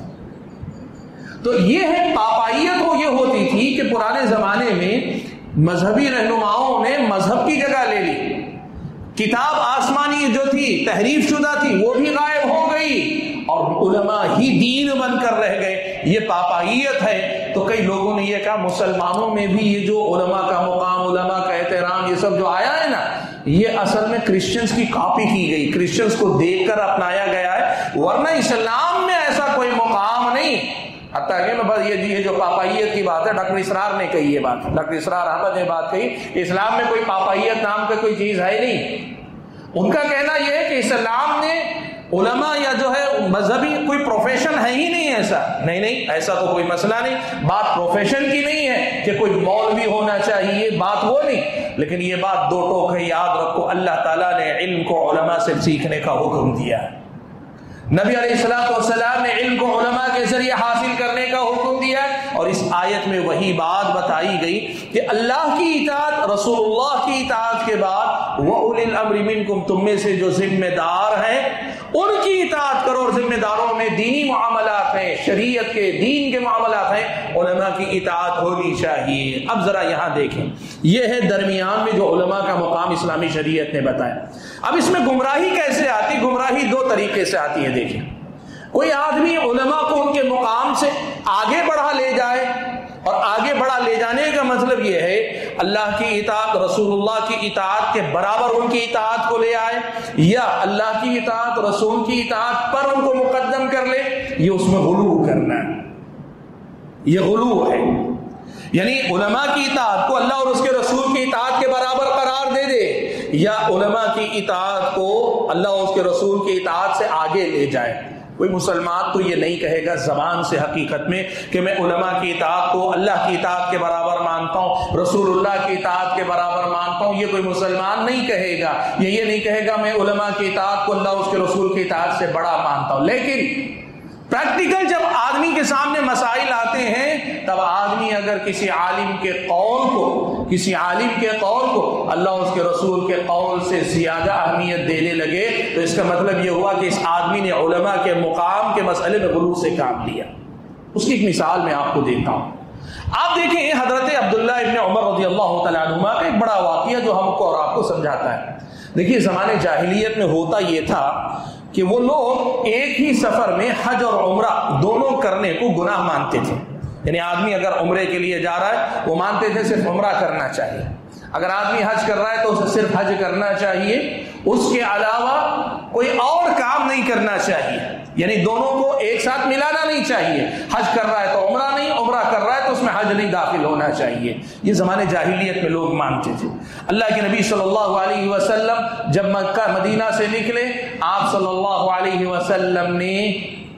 تو یہ ہے پاپائیت ہو، یہ ہوتی تھی کہ پرانے زمانے میں مذہبی رہنماؤں نے مذہب کی جگہ لے لی، کتاب آسمانی جو تھی تحریف شدہ تھی وہ بھی غائب ہو گئی اور علماء ہی دین بن کر رہ گئے۔ یہ پاپائیت ہے۔ تو کئی لوگوں نے یہ کہا مسلمانوں میں بھی یہ جو علماء کا مقام، علماء کا احترام، یہ سب جو آیا ہے نا، یہ اصل میں کرسچنز کی کاپی کی گئی، کرسچنز کو دیکھ کر اپنایا گیا ہے، ورنہ اسلام میں ایسا کوئی مقام نہیں۔ حتیٰ کہ یہ جو پاپائیت کی بات ہے، ڈاکٹر اسرار نے کہی یہ بات، ڈاکٹر اسرار احمد نے بات کہی، اسلام میں کوئی پاپائیت نام کا کوئی چیز ہے نہیں۔ ان کا کہنا یہ ہے کہ اسلام نے علماء یا جو ہے مذہبی کوئی پروفیشن ہے ہی نہیں ایسا۔ نہیں، ایسا تو کوئی مسئلہ نہیں، بات پروفیشن کی نہیں ہے کہ کوئی مولوی ہونا چاہیے، بات وہ نہیں، لیکن یہ بات دو ٹوک ہے، یاد رکھو اللہ تعالیٰ نے علم کو علماء سے سیکھنے کا حکم دیا ہے، نبی علیہ الصلوۃ والسلام نے علم کو علماء کے ذریعے حاصل کرنے کا حکم دیا، اور اس آیت میں وہی بات بتائی گئی کہ اللہ کی اطاعت، رسول اللہ کی اطاعت کے بعد وَأُولِي الْأَمْرِ مِنْكُمْ، تم میں سے جو ذمہ دار ہیں ان کی اطاعت کرو، اور ذمہ داروں میں دینی معاملات ہیں، شریعت کے دین کے معاملات ہیں، علماء کی اطاعت ہونی چاہیے۔ اب ذرا یہاں دیکھیں، یہ ہے درمیان میں جو علماء کا مقام اسلامی شریعت نے بتایا۔ اب اس میں گمراہی کیسے آتی؟ گمراہی دو طریقے سے آتی ہے۔ دیکھیں، کوئی آدمی علماء کو ان کے مقام سے آگے بڑھا لے جائے، اور آگے بڑھا لے جانے کا مطلب یہ ہے اللہ کی اطاعت، رسول اللہ کی اطاعت کے برابر ان کی اطاعت کو لے آئے، یا اللہ کی اطاعت رسول کی اطاعت پر ان کو مقدم کر لے، یہ اس میں غلو کرنا ہے، یہ غلو ہے۔ یعنی علماء کی اطاعت کو اللہ اور اس کے رسول کی اطاعت کے برابر قرار دے دے، یا علماء کی اطاعت کو اللہ اور اس کے رسول کی اطاعت سے آگے لے جائے۔ کوئی مسلمان تو یہ نہیں کہے گا زبان سے حقیقت میں کہ میں علماء کی اطاعت کو اللہ کی اطاعت کے برابر مانتا ہوں، رسول اللہ کی اطاعت کے برابر مانتا ہوں، یہ کوئی مسلمان نہیں کہے گا۔ یہ نہیں کہے گا میں علماء کی اطاعت کو اللہ اور اس کے رسول کی اطاعت سے بڑا مانتا ہوں۔ لیکن پریکٹیکل جب آدمی کے سامنے مسائل آتے ہیں، تب آدمی اگر کسی عالم کے قول کو اللہ اور اس کے رسول کے قول سے زیادہ اہمیت دینے لگے، تو اس کا مطلب یہ ہوا کہ اس آدمی نے علماء کے مقام کے مسئلے میں غلو سے کام لیا۔ اس کی ایک مثال میں آپ کو دیتا ہوں۔ آپ دیکھیں حضرت عبداللہ ابن عمر رضی اللہ تعالیٰ عنہما کا ایک بڑا واقعہ جو ہم کو اور آپ کو سمجھاتا ہے۔ دیکھیے زمانے جاہلیت میں ہوتا یہ تھا کہ وہ لوگ ایک ہی سفر میں حج اور عمرہ دونوں کرنے کو گناہ مانتے تھے۔ یعنی آدمی اگر عمرے کے لیے جا رہا ہے، وہ مانتے تھے صرف عمرہ کرنا چاہیے، اگر آدمی حج کر رہا ہے تو اسے صرف حج کرنا چاہیے، اس کے علاوہ کوئی اور کام نہیں کرنا چاہیے، یعنی دونوں کو ایک ساتھ ملانا نہیں چاہیے۔ حج کر رہا ہے تو عمرہ نہیں، عمرہ کر رہا ہے تو اس میں حج نہیں داخل ہونا چاہیے۔ یہ زمانے جاہلیت میں لوگ مانتے تھے۔ اللہ کے نبی صلی اللہ علیہ وسلم جب مکہ مدینہ سے نکلے، آپ صلی اللہ علیہ وسلم نے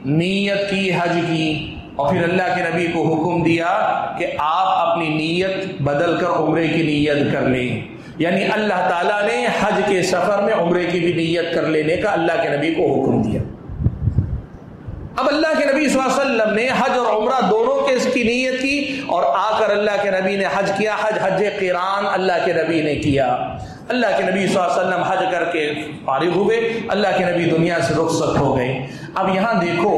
نیت کی حج کی، اور پھر اللہ کے نبی کو حکم دیا کہ آپ اپنی نیت بدل کر عمرے کی نیت کر لیں، یعنی اللہ تعالیٰ نے حج کے سفر میں عمرے کی بھی نیت کر لینے کا اللہ کے نبی کو حکم دیا۔ اب اللہ کے نبی صلی اللہ علیہ وسلم نے حج اور عمرہ دونوں کی نیت کی، اور آ کر اللہ کے نبی نے حج کیا۔ حج قران اللہ کے نبی نے کیا۔ اللہ کے نبی صلی اللہ علیہ وسلم حج کر کے فارغ ہوئے، اللہ کے نبی دنیا سے رخصت ہو گئے۔ اب یہاں دیکھو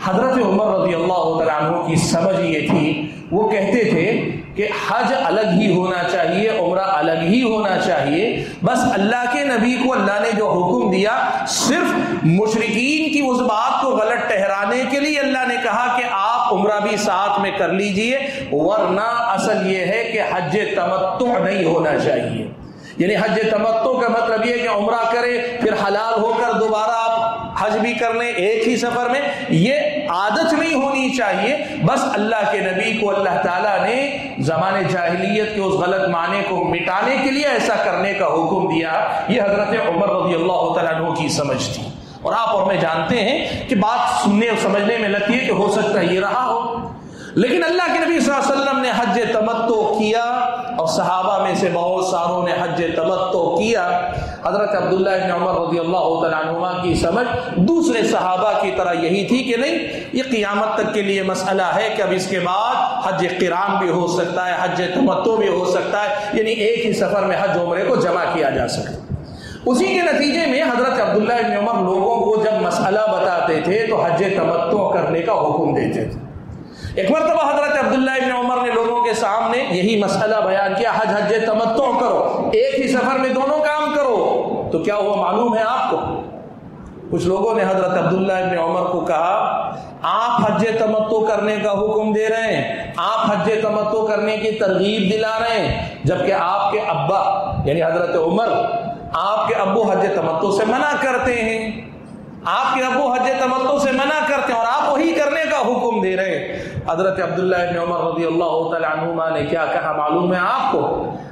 حضرت عمر رضی اللہ تعالیٰ عنہ کی سمجھ یہ تھی، وہ کہتے تھے کہ حج الگ ہی ہونا چاہیے، عمرہ الگ ہی ہونا چاہیے، بس اللہ کے نبی کو اللہ نے جو حکم دیا صرف مشرکین کی اس بات کو غلط ٹھہرانے کے لیے اللہ نے کہا کہ آپ عمرہ بھی ساتھ میں کر لیجئے، ورنہ اصل یہ ہے کہ حج تمتع نہیں ہونا چاہیے۔ یعنی حج تمتع کا مطلب یہ کہ عمرہ کرے پھر حلال ہو کر دوبارہ آپ حج بھی کر لیں ایک ہی سفر میں، یہ عادت نہیں ہونی چاہیے۔ بس اللہ کے نبی کو اللہ تعالیٰ نے زمانے جاہلیت کے اس غلط معنی کو مٹانے کے لیے ایسا کرنے کا حکم دیا۔ یہ حضرت عمر رضی اللہ تعالیٰ عنہ کی سمجھ تھی، اور آپ اور میں جانتے ہیں کہ بات سننے اور سمجھنے میں لگتی ہے کہ ہو سکتا ہے یہ رہا ہو، لیکن اللہ کے نبی صلی اللہ علیہ وسلم نے حج تمتع کیا، اور صحابہ میں سے بہت ساروں نے حج تمتع کیا۔ حضرت عبداللہ ابن عمر رضی اللہ تعالیٰ عنہما کی سمجھ دوسرے صحابہ کی طرح یہی تھی کہ نہیں، یہ قیامت تک کے لیے مسئلہ ہے کہ اب اس کے بعد حج قران بھی ہو سکتا ہے، حج تمتع بھی ہو سکتا ہے، یعنی ایک ہی سفر میں حج عمرے کو جمع کیا جا سکتا ہے۔ اسی کے نتیجے میں حضرت عبداللہ ابن عمر لوگوں کو جب مسئلہ بتاتے تھے تو حج تمتع کرنے کا حکم دیتے تھے۔ ایک مرتبہ حضرت عبداللہ ابن عمر نے لوگوں کے سامنے یہی مسئلہ بیان کیا، حج تمتع کرو، ایک ہی سفر میں دونوں کام کرو۔ تو کیا ہوا معلوم ہے آپ کو؟ کچھ لوگوں نے حضرت عبداللہ ابن عمر کو کہا، آپ حج تمتع کرنے کا حکم دے رہے ہیں، آپ حج تمتع کرنے کی ترغیب دلا رہے ہیں، جبکہ آپ کے ابا یعنی حضرت عمر، آپ کے ابو حج تمتع سے منع کرتے ہیں، آپ کے ابو حج تمتع سے منع کرتے ہیں، اور آپ وہی کرنے کا حکم دے رہے ہیں۔ حضرت عبداللہ ابن عمر رضی اللہ تعالیٰ عنہما نے کیا کہا معلوم ہے آپ کو؟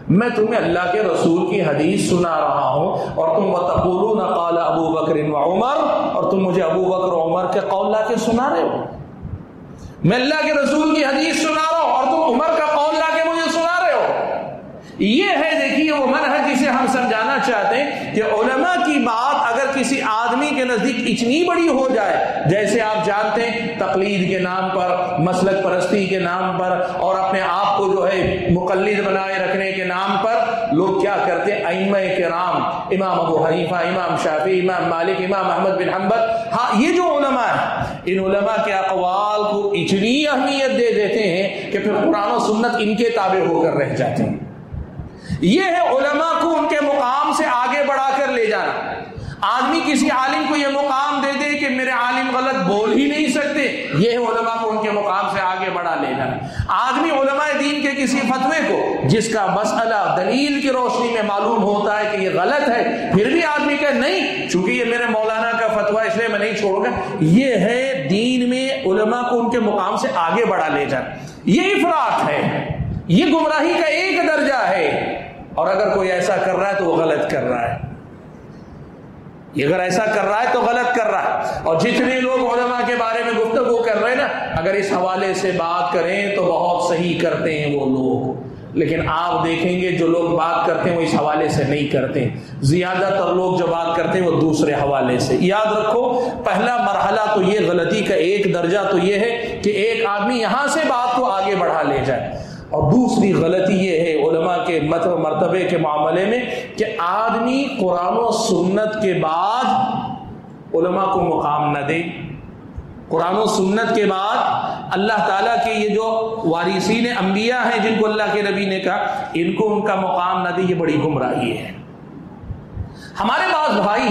میں تمہیں اللہ کے رسول کی حدیث سنا رہا ہوں، اور تم وَتَقُولُونَ قَالَ أَبُو بَكْرٍ وَعُمَرٍ، اور تم مجھے ابو بکر و عمر کے قول لا کے سنا رہے ہو۔ میں اللہ کے رسول کی حدیث سنا رہا ہوں اور تم عمر کا قول لا کے مجھے سنا رہے ہو۔ یہ ہے دیکھیے وہ منہج جسے ہم سمجھانا چاہتے ہیں کہ علماء کی بات اگر کسی آدمی کے نزدیک اتنی بڑی ہو جائے، جیسے آپ جانتے ہیں تقلید کے نام پر، مسلک پرستی کے نام پر، اور اپنے آپ کو جو ہے مقلد بنائے رکھنے کے نام پر لوگ کیا کرتے ہیں، ائمہ کرام، امام ابو حنیفہ، امام شافعی، امام مالک، امام احمد بن حنبل، ہاں یہ جو علماء ہیں، ان علماء کے اقوال کو اتنی اہمیت دے دیتے ہیں کہ پھر قرآن و سنت ان کے تابع ہو کر رہ جاتے ہیں۔ یہ ہے علماء کو ان کے مقام سے آگے بڑھا کر لے جانا۔ آدمی کسی عالم کو یہ مقام دے دے کہ میرے عالم غلط بول ہی نہیں سکتے، یہ ہے علماء کو ان کے مقام سے آگے بڑھا لے جانا۔ آدمی علماء دین کے کسی فتوے کو جس کا مسئلہ دلیل کی روشنی میں معلوم ہوتا ہے کہ یہ غلط ہے، پھر بھی آدمی کہ نہیں چونکہ یہ میرے مولانا کا فتویٰ اس لیے میں نہیں چھوڑوں گا، یہ ہے دین میں علماء کو ان کے مقام سے آگے بڑھا لے جانا۔ یہ افراط ہے، یہ گمراہی کا ایک درجہ ہے، اور اگر کوئی ایسا کر رہا ہے تو وہ غلط کر رہا ہے، یہ اگر ایسا کر رہا ہے تو غلط کر رہا ہے۔ اور جتنے لوگ علماء کے بارے میں گفتگو کر رہے ہیں نا، اگر اس حوالے سے بات کریں تو بہت صحیح کرتے ہیں وہ لوگ، لیکن آپ دیکھیں گے جو لوگ بات کرتے ہیں وہ اس حوالے سے نہیں کرتے، زیادہ تر لوگ جو بات کرتے ہیں وہ دوسرے حوالے سے۔ یاد رکھو پہلا مرحلہ تو یہ غلطی کا ایک درجہ تو یہ ہے کہ ایک آدمی یہاں سے بات کو آگے بڑھا لے جائے، اور دوسری غلطی یہ ہے علماء کے مرتبے کے معاملے میں کہ آدمی قرآن و سنت کے بعد علماء کو مقام نہ دے۔ قرآن و سنت کے بعد اللہ تعالیٰ کے یہ جو وارثین انبیاء ہیں جن کو اللہ کے نبی نے کہا، ان کو ان کا مقام نہ دے، یہ بڑی گمراہی ہے۔ ہمارے پاس بھائی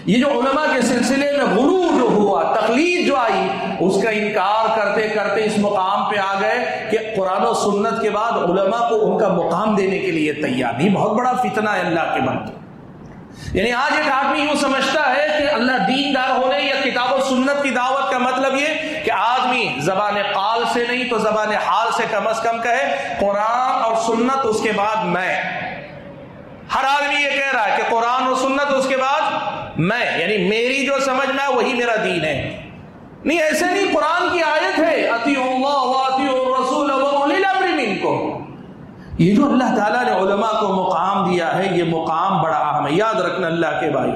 یہ جو علماء کے سلسلے میں غلو جو ہوا، تقلید جو آئی، اس کا انکار کرتے کرتے اس مقام پہ آ گئے کہ قرآن و سنت کے بعد علماء کو ان کا مقام دینے کے لیے تیار نہیں۔ بہت بڑا فتنہ ہے اللہ کے بندے۔ یعنی آج ایک آدمی یوں سمجھتا ہے کہ اللہ دیندار ہونے یا کتاب و سنت کی دعوت کا مطلب یہ کہ آدمی زبان قال سے نہیں تو زبان حال سے کم از کم کہے قرآن اور سنت، اس کے بعد میں۔ ہر آدمی یہ کہہ رہا ہے کہ قرآن اور سنت اس کے بعد میں، یعنی میری جو سمجھ میں وہی میرا دین ہے۔ نہیں، ایسے نہیں، قرآن کی آیت ہے اطیعوا اللہ واطیعوا الرسول واولی الامر منکم، یہ جو اللہ تعالیٰ نے علماء کو مقام دیا ہے یہ مقام بڑا اہم ہے. یاد رکھنا اللہ کے بھائی,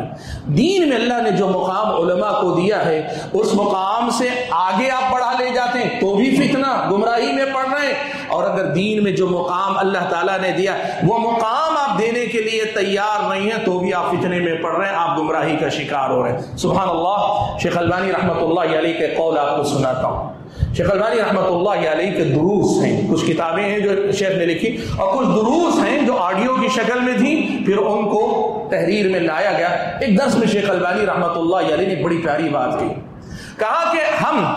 دین میں اللہ نے جو مقام علماء کو دیا ہے اس مقام سے آگے آپ بڑھا لے جاتے ہیں تو بھی فتنہ گمراہی میں پڑ رہے ہیں, اور اگر دین میں جو مقام اللہ تعالیٰ نے دیا وہ مقام آپ دینے کے لیے تیار نہیں ہیں تو بھی آپ فتنے میں پڑ رہے ہیں, آپ گمراہی کا شکار ہو رہے ہیں. سبحان اللہ. شیخ البانی رحمۃ اللہ علیہ کے قول آپ کو سناتا ہوں. شیخ البانی رحمۃ اللہ علیہ کے دروس ہیں, کچھ کتابیں ہیں جو شیخ نے لکھی اور کچھ دروس ہیں جو آڈیو کی شکل میں تھیں, پھر ان کو تحریر میں لایا گیا. ایک درس میں شیخ البانی رحمۃ اللہ علیہ نے ایک بڑی پیاری بات کی, کہا کہ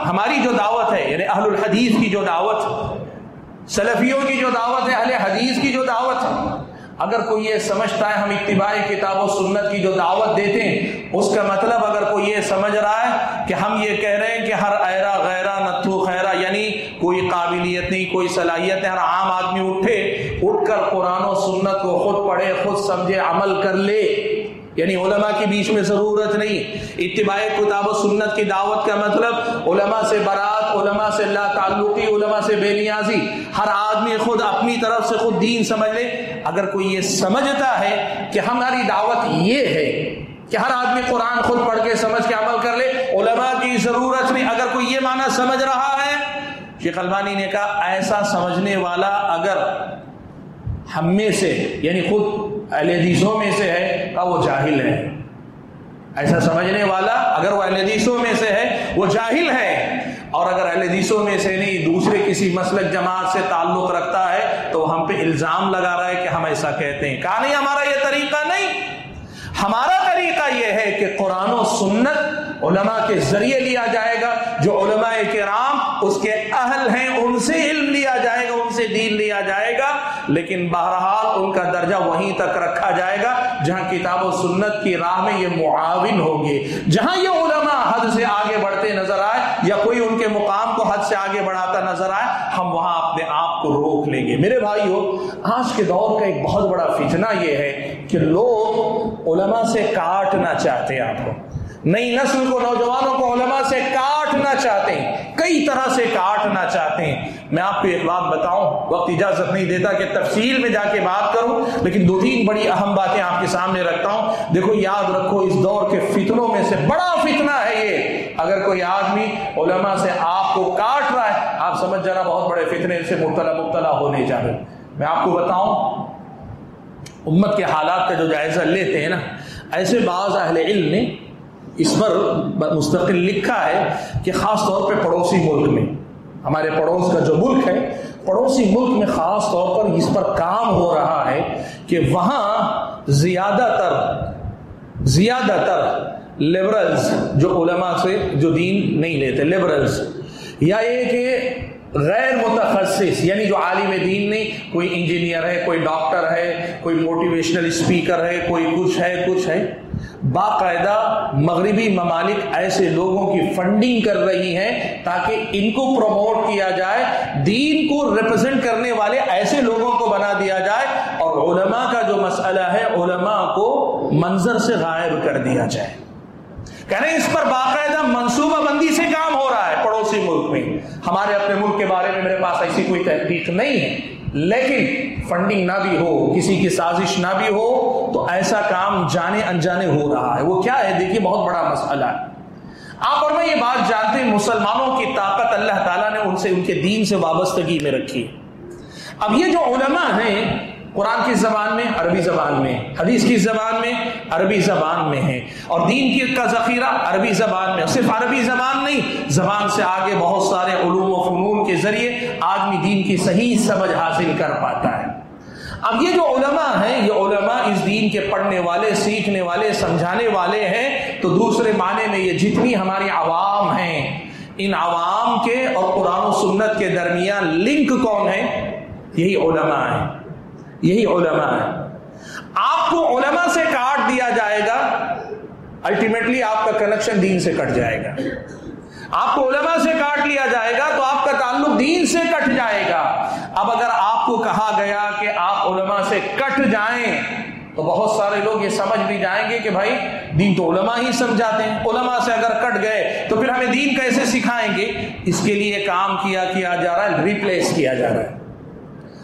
ہماری جو دعوت ہے یعنی اہل الحدیث کی جو دعوت, سلفیوں کی جو دعوت ہے, اہل حدیث کی جو دعوت ہے, اگر کوئی یہ سمجھتا ہے ہم اتباع کتاب و سنت کی جو دعوت دیتے ہیں اس کا مطلب اگر کوئی یہ سمجھ رہا ہے کہ ہم یہ کہہ رہے ہیں کہ ہر ایرا غیرہ نتھو خیرہ یعنی کوئی قابلیت نہیں کوئی صلاحیت نہیں, ہر عام آدمی اٹھ کر قرآن و سنت کو خود پڑھے خود سمجھے عمل کر لے, یعنی علماء کے بیچ میں ضرورت نہیں. اتباع کتاب و سنت کی دعوت کا مطلب علماء سے برات, علماء سے لا تعلقی, علماء سے بے نیازی, ہر آدمی خود اپنی طرف سے خود دین سمجھ لے. اگر کوئی یہ سمجھتا ہے کہ ہماری دعوت یہ ہے کہ ہر آدمی قرآن خود پڑھ کے سمجھ کے عمل کر لے, علماء کی ضرورت نہیں, اگر کوئی یہ معنی سمجھ رہا ہے, شیخ البانی نے کہا ایسا سمجھنے والا اگر ہم میں سے یعنی خود اہل حدیثوں میں سے ہے تو وہ جاہل ہے. ایسا سمجھنے والا اگر وہ اہل حدیثوں میں سے ہے وہ جاہل ہے, اور اگر اہل حدیثوں میں سے نہیں دوسرے کسی مسلک جماعت سے تعلق رکھتا ہے تو ہم پہ الزام لگا رہا ہے کہ ہم ایسا کہتے ہیں. کہا نہیں, ہمارا یہ طریقہ نہیں, ہمارا طریقہ یہ ہے کہ قرآن و سنت علماء کے ذریعے لیا جائے گا, جو علماء کرام اس کے اہل ہیں ان سے علم لیا جائے گا, ان سے دین لیا جائے گا, لیکن بہرحال ان کا درجہ وہیں تک رکھا جائے گا جہاں کتاب و سنت کی راہ میں یہ معاون ہوں گے. جہاں یہ علماء حد سے آگے بڑھتے نظر آئے یا کوئی ان کے مقام کو حد سے آگے بڑھاتا نظر آئے, ہم وہاں اپنے آپ کو روک لیں گے. میرے بھائیو, آج کے دور کا ایک بہت بڑا فتنہ یہ ہے کہ لوگ علماء سے کاٹنا چاہتے ہیں, آپ کو نئی نسل کو, نوجوانوں کو علماء سے کاٹنا چاہتے ہیں, کئی طرح سے کاٹنا چاہتے ہیں. میں آپ کو ایک بات بتاؤں, وقت اجازت نہیں دیتا کہ تفصیل میں جا کے بات کروں, لیکن دو تین بڑی اہم باتیں آپ کے سامنے رکھتا ہوں. دیکھو یاد رکھو اس دور کے فتنوں میں سے بڑا فتنہ ہے یہ, اگر کوئی آدمی علماء سے آپ کو کاٹ رہا ہے آپ سمجھ جانا بہت بڑے فتنے سے مبتلا ہونے جا رہے. میں آپ کو بتاؤں امت کے حالات کا جو جائزہ لیتے ہیں نا, ایسے بعض اہل علم نے اس پر مستقل لکھا ہے کہ خاص طور پہ پڑوسی ملک میں, ہمارے پڑوس کا جو ملک ہے, پڑوسی ملک میں خاص طور پر اس پر کام ہو رہا ہے کہ وہاں زیادہ تر لیبرلز جو علماء سے جو دین نہیں لیتے, لیبرلز یا یہ کہ غیر متخصص یعنی جو عالم دین نہیں, کوئی انجینئر ہے, کوئی ڈاکٹر ہے, کوئی موٹیویشنل اسپیکر ہے, کوئی کچھ ہے, باقاعدہ مغربی ممالک ایسے لوگوں کی فنڈنگ کر رہی ہیں تاکہ ان کو پروموٹ کیا جائے, دین کو ریپرزینٹ کرنے والے ایسے لوگوں کو بنا دیا جائے, اور علماء کا جو مسئلہ ہے علماء کو منظر سے غائب کر دیا جائے. کہہ رہے ہیں اس پر باقاعدہ منصوبہ بندی سے کام ہو رہا ہے پڑوسی ملک میں. ہمارے اپنے ملک کے بارے میں میرے پاس ایسی کوئی تحقیق نہیں ہے, لیکن فنڈنگ نہ بھی ہو, کسی کی سازش نہ بھی ہو, تو ایسا کام جانے انجانے ہو رہا ہے. وہ کیا ہے دیکھیے, بہت بڑا مسئلہ ہے. آپ اور میں یہ بات جانتے ہیں مسلمانوں کی طاقت اللہ تعالیٰ نے ان کے دین سے وابستگی میں رکھی. اب یہ جو علماء ہیں قرآن کی زبان میں, عربی زبان میں, حدیث کی زبان میں, عربی زبان میں ہے, اور دین کا ذخیرہ عربی زبان میں. صرف عربی زبان نہیں, زبان سے آگے بہت سارے علوم و فنون کے ذریعے آدمی دین کی صحیح سمجھ حاصل کر پاتا ہے. اب یہ جو علماء ہیں, یہ علماء اس دین کے پڑھنے والے, سیکھنے والے, سمجھانے والے ہیں. تو دوسرے معنی میں یہ جتنی ہماری عوام ہیں, ان عوام کے اور قرآن و سنت کے درمیان لنک کون ہے؟ یہی علماء ہیں, یہی علماء ہیں. آپ کو علماء سے کاٹ دیا جائے گا, الٹیمیٹلی آپ کا کنیکشن دین سے کٹ جائے گا. آپ کو علماء سے کاٹ لیا جائے گا تو آپ کا تعلق دین سے کٹ جائے گا. اب اگر آپ کو کہا گیا کہ آپ علماء سے کٹ جائیں تو بہت سارے لوگ یہ سمجھ بھی جائیں گے کہ بھائی دین تو علماء ہی سمجھاتے ہیں, علماء سے اگر کٹ گئے تو پھر ہمیں دین کیسے سکھائیں گے. اس کے لیے کام کیا جا رہا ہے, ریپلیس کیا جا رہا ہے.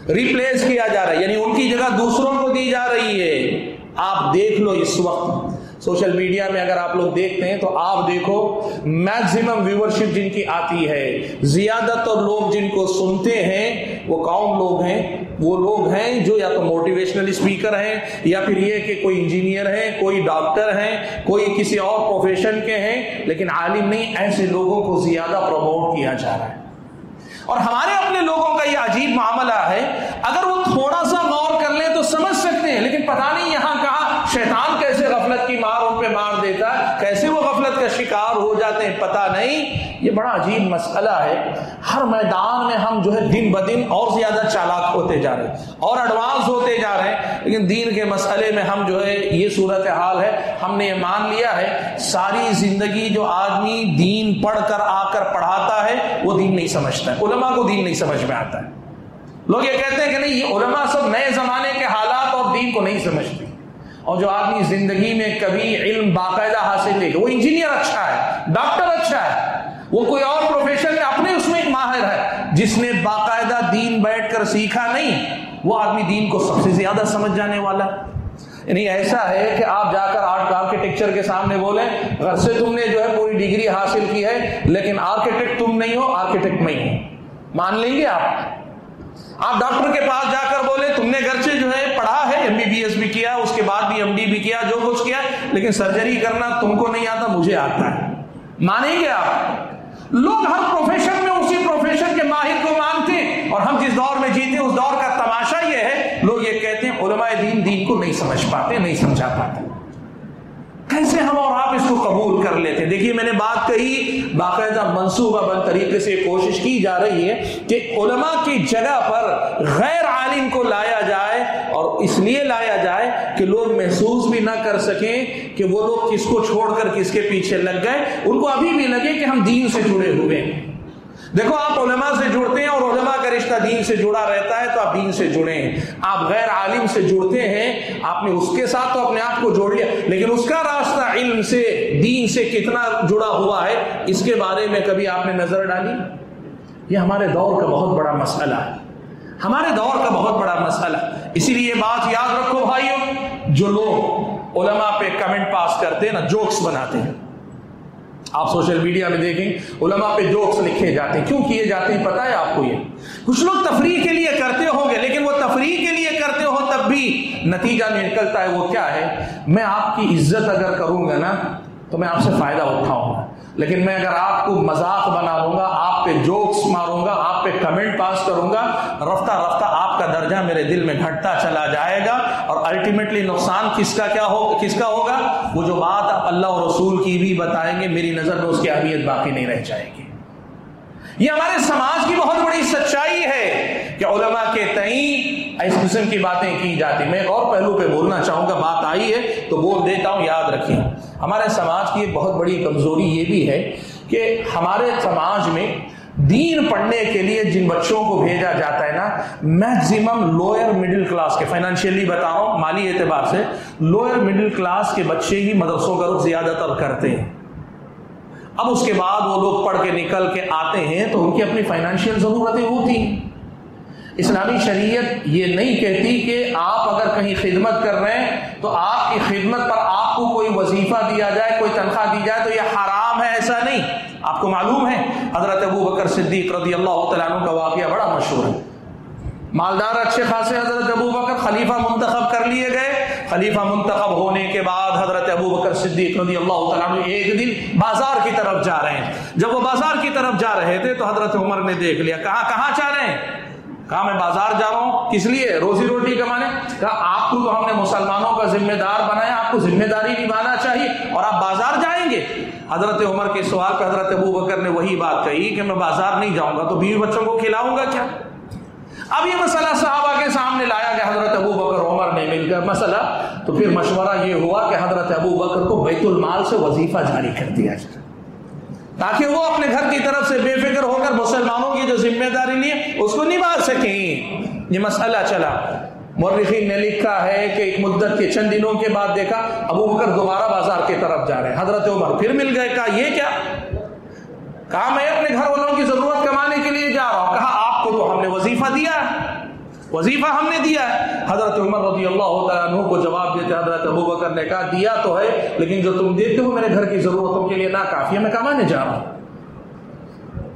ریپلیس کیا جا رہا ہے، یعنی ان کی جگہ دوسروں کو دی جا رہی ہے۔ آپ دیکھ لو اس وقت سوشل میڈیا میں اگر آپ لوگ دیکھتے ہیں تو آپ دیکھو میکسیمم ویورشپ جن کی آتی ہے، زیادہ تر لوگ جن کو سنتے ہیں وہ کون لوگ ہیں؟ وہ لوگ ہیں جو یا تو موٹیویشنل اسپیکر ہیں، یا پھر یہ کہ کوئی انجینئر ہیں، کوئی ڈاکٹر ہیں، کوئی کسی اور پروفیشن کے ہیں، لیکن عالم نہیں۔ ایسے لوگوں کو زیادہ پروموٹ کیا جا رہا ہے۔ اور ہمارے اپنے لوگوں کا یہ عجیب معاملہ ہے، اگر وہ تھوڑا سا غور کر لیں تو سمجھ سکتے ہیں، لیکن پتہ نہیں یہاں کہاں شیطان کیسے غفلت کی مار ان پہ مار دیتا ہے، کیسے وہ غفلت کا شکار ہو جاتے ہیں پتہ نہیں۔ یہ بڑا عجیب مسئلہ ہے۔ ہر میدان میں ہم جو ہے دن بدن اور زیادہ چالاک ہوتے جا رہے ہیں اور ایڈوانس ہوتے جا رہے ہیں، لیکن دین کے مسئلے میں ہم جو ہے یہ صورتحال ہے، ہم نے یہ مان لیا ہے ساری زندگی جو آدمی دین پڑھ کر آ کر پڑھاتا ہے وہ دین نہیں سمجھتا ہے، علماء کو دین نہیں سمجھ میں آتا ہے۔ لوگ یہ کہتے ہیں کہ نہیں، یہ علماء سب نئے زمانے کے حالات اور دین کو نہیں سمجھتے۔ اور جو آدمی زندگی میں کبھی علم باقاعدہ حاصل نہیں کیا، وہ انجینئر اچھا ہے، ڈاکٹر اچھا ہے، وہ کوئی اور پروفیشن میں اپنے اس میں ایک ماہر ہے، جس نے باقاعدہ دین بیٹھ کر سیکھا نہیں، وہ آدمی دین کو سب سے زیادہ سمجھ جانے والا۔ یعنی ایسا ہے کہ آپ جا کر آرکیٹیکچر کے سامنے بولیں غر سے تم نے جو ہے پوری ڈگری حاصل کی ہے، لیکن آرکیٹیکٹ تم نہیں ہو، آرکیٹیکٹ میں ہی ہوں، مان لیں گے آپ؟ آپ ڈاکٹر کے پاس جا کر بولے تم نے گرچہ جو ہے پڑھا ہے، MBBS بھی کیا، اس کے بعد بھی MD بھی کیا، جو کچھ کیا، لیکن سرجری کرنا تم کو نہیں آتا، مجھے آتا ہے، مانیں گے آپ؟ لوگ ہر پروفیشن میں اسی پروفیشن کے ماہر کو مانتے ہیں، اور ہم جس دور میں جیتے ہیں اس دور کا تماشا یہ ہے، لوگ یہ کہتے ہیں علماء دین کو نہیں سمجھ پاتے، نہیں سمجھا پاتے۔ کیسے ہم اور آپ اس کو قبول کر لیتے ہیں؟ دیکھیے میں نے بات کہی، باقاعدہ منصوبہ بند طریقے سے کوشش کی جا رہی ہے کہ علماء کی جگہ پر غیر عالم کو لایا جائے، اور اس لیے لایا جائے کہ لوگ محسوس بھی نہ کر سکیں کہ وہ لوگ کس کو چھوڑ کر کس کے پیچھے لگ گئے، ان کو ابھی بھی لگے کہ ہم دین سے جڑے ہوئے ہیں۔ دیکھو آپ علماء سے جڑتے ہیں اور علماء کا رشتہ دین سے جڑا رہتا ہے تو آپ دین سے جڑے ہیں۔ آپ غیر عالم سے جڑتے ہیں، آپ نے اس کے ساتھ تو اپنے آپ کو جوڑ لیا، لیکن اس کا راستہ علم سے دین سے کتنا جڑا ہوا ہے اس کے بارے میں کبھی آپ نے نظر ڈالی؟ یہ ہمارے دور کا بہت بڑا مسئلہ ہے، ہمارے دور کا بہت بڑا مسئلہ۔ اسی لیے یہ بات یاد رکھو بھائیوں، جو لوگ علماء پہ کمنٹ پاس کرتے ہیں نا، جوکس بناتے ہیں، آپ سوشل میڈیا میں دیکھیں علماء پہ جوکس لکھے جاتے ہیں، کیوں کیے جاتے ہیں پتہ ہے آپ کو؟ یہ کچھ لوگ تفریح کے لیے کرتے ہوں گے، لیکن وہ تفریح کے لیے کرتے ہو تب بھی نتیجہ نکلتا ہے وہ کیا ہے؟ میں آپ کی عزت اگر کروں گا نا تو میں آپ سے فائدہ اٹھاؤں گا، لیکن میں اگر آپ کو مذاق بنا لوں گا، آپ پہ جوکس ماروں گا، آپ پہ کمنٹ پاس کروں گا، رفتہ رفتہ آپ کا درجہ میرے دل میں گھٹتا چلا جائے گا، اور الٹیمیٹلی نقصان کس کا ہوگا؟ وہ جو بات آپ اللہ اور رسول کی بھی بتائیں گے، میری نظر میں اس کی اہمیت باقی نہیں رہ جائے گی۔ یہ ہمارے سماج کی بہت بڑی سچائی ہے کہ علماء کے تئیں اس قسم کی باتیں کی جاتی۔ میں ایک اور پہلو پہ بولنا چاہوں گا، بات آئی ہے تو بول دیتا ہوں، یاد رکھیں۔ ہمارے سماج کی ایک بہت بڑی کمزوری یہ بھی ہے کہ ہمارے سماج میں دین پڑھنے کے لیے جن بچوں کو بھیجا جاتا ہے نا، میکسیمم لوئر مڈل کلاس کے، فائنینشیلی بتا رہا ہوں، مالی اعتبار سے لوئر مڈل کلاس کے بچے ہی مدرسوں کا رخ زیادہ تر کرتے ہیں۔ اب اس کے بعد وہ لوگ پڑھ کے نکل کے آتے ہیں تو ان کی اپنی فائنینشیل ضرورتیں ہوتی ہیں۔ اسلامی شریعت یہ نہیں کہتی کہ آپ اگر کہیں خدمت کر رہے ہیں تو آپ کی خدمت پر آپ کو کوئی وظیفہ دیا جائے، کوئی تنخواہ دی جائے تو یہ حرام ہے، ایسا نہیں۔ آپ کو معلوم ہے حضرت ابو بکر صدیق رضی اللہ تعالیٰ عنہ کا واقعہ بڑا مشہور ہے۔ مالدار اچھے خاصے حضرت ابو بکر خلیفہ منتخب کر لیے گئے۔ خلیفہ منتخب ہونے کے بعد حضرت ابو بکر صدیق رضی اللہ تعالیٰ عنہ ایک دن بازار کی طرف جا رہے ہیں۔ جب وہ بازار کی طرف جا رہے تھے تو حضرت عمر نے دیکھ لیا، کہاں جا رہے ہیں؟ کہا میں بازار جا رہا ہوں، کس لیے؟ روزی روٹی کمانے۔ کہا آپ کو تو ہم نے مسلمانوں کا ذمہ دار بنایا، آپ کو ذمہ داری نبھانا چاہیے، اور آپ بازار جائیں گے؟ حضرت عمر کے سوال پہ حضرت ابو بکر نے وہی بات کہی کہ میں بازار نہیں جاؤں گا تو بیوی بچوں کو کھلاؤں گا کیا؟ اب یہ مسئلہ صحابہ کے سامنے لایا گیا، حضرت ابو بکر عمر نے مل کر مسئلہ، تو پھر مشورہ یہ ہوا کہ حضرت ابو بکر کو بیت المال سے وظیفہ جاری کر دیا جائے تاکہ وہ اپنے گھر کی طرف سے بے فکر ہو کر مسلمانوں کی جو ذمہ داری لی اس کو نبھا سکیں۔ یہ مسئلہ چلا۔ مورخین نے لکھا ہے کہ ایک مدت کے چند دنوں کے بعد دیکھا ابو بکر دوبارہ بازار کی طرف جا رہے ہیں، حضرت عمر پھر مل گئے۔ کہا یہ کیا؟ کہا میں اپنے گھر والوں کی ضرورت کمانے کے لیے جا رہا ہوں۔ کہا آپ کو تو ہم نے وظیفہ دیا ہے۔ وظیفہ ہم نے دیا ہے. حضرت عمر رضی اللہ تعالیٰ عنہ کو جواب دیتے حضرت ابو بکر نے کہا دیا تو ہے لیکن جو تم دیتے ہو میرے گھر کی ضرورتوں کے لیے ناکافی ہے, میں کمانے جا رہا ہوں.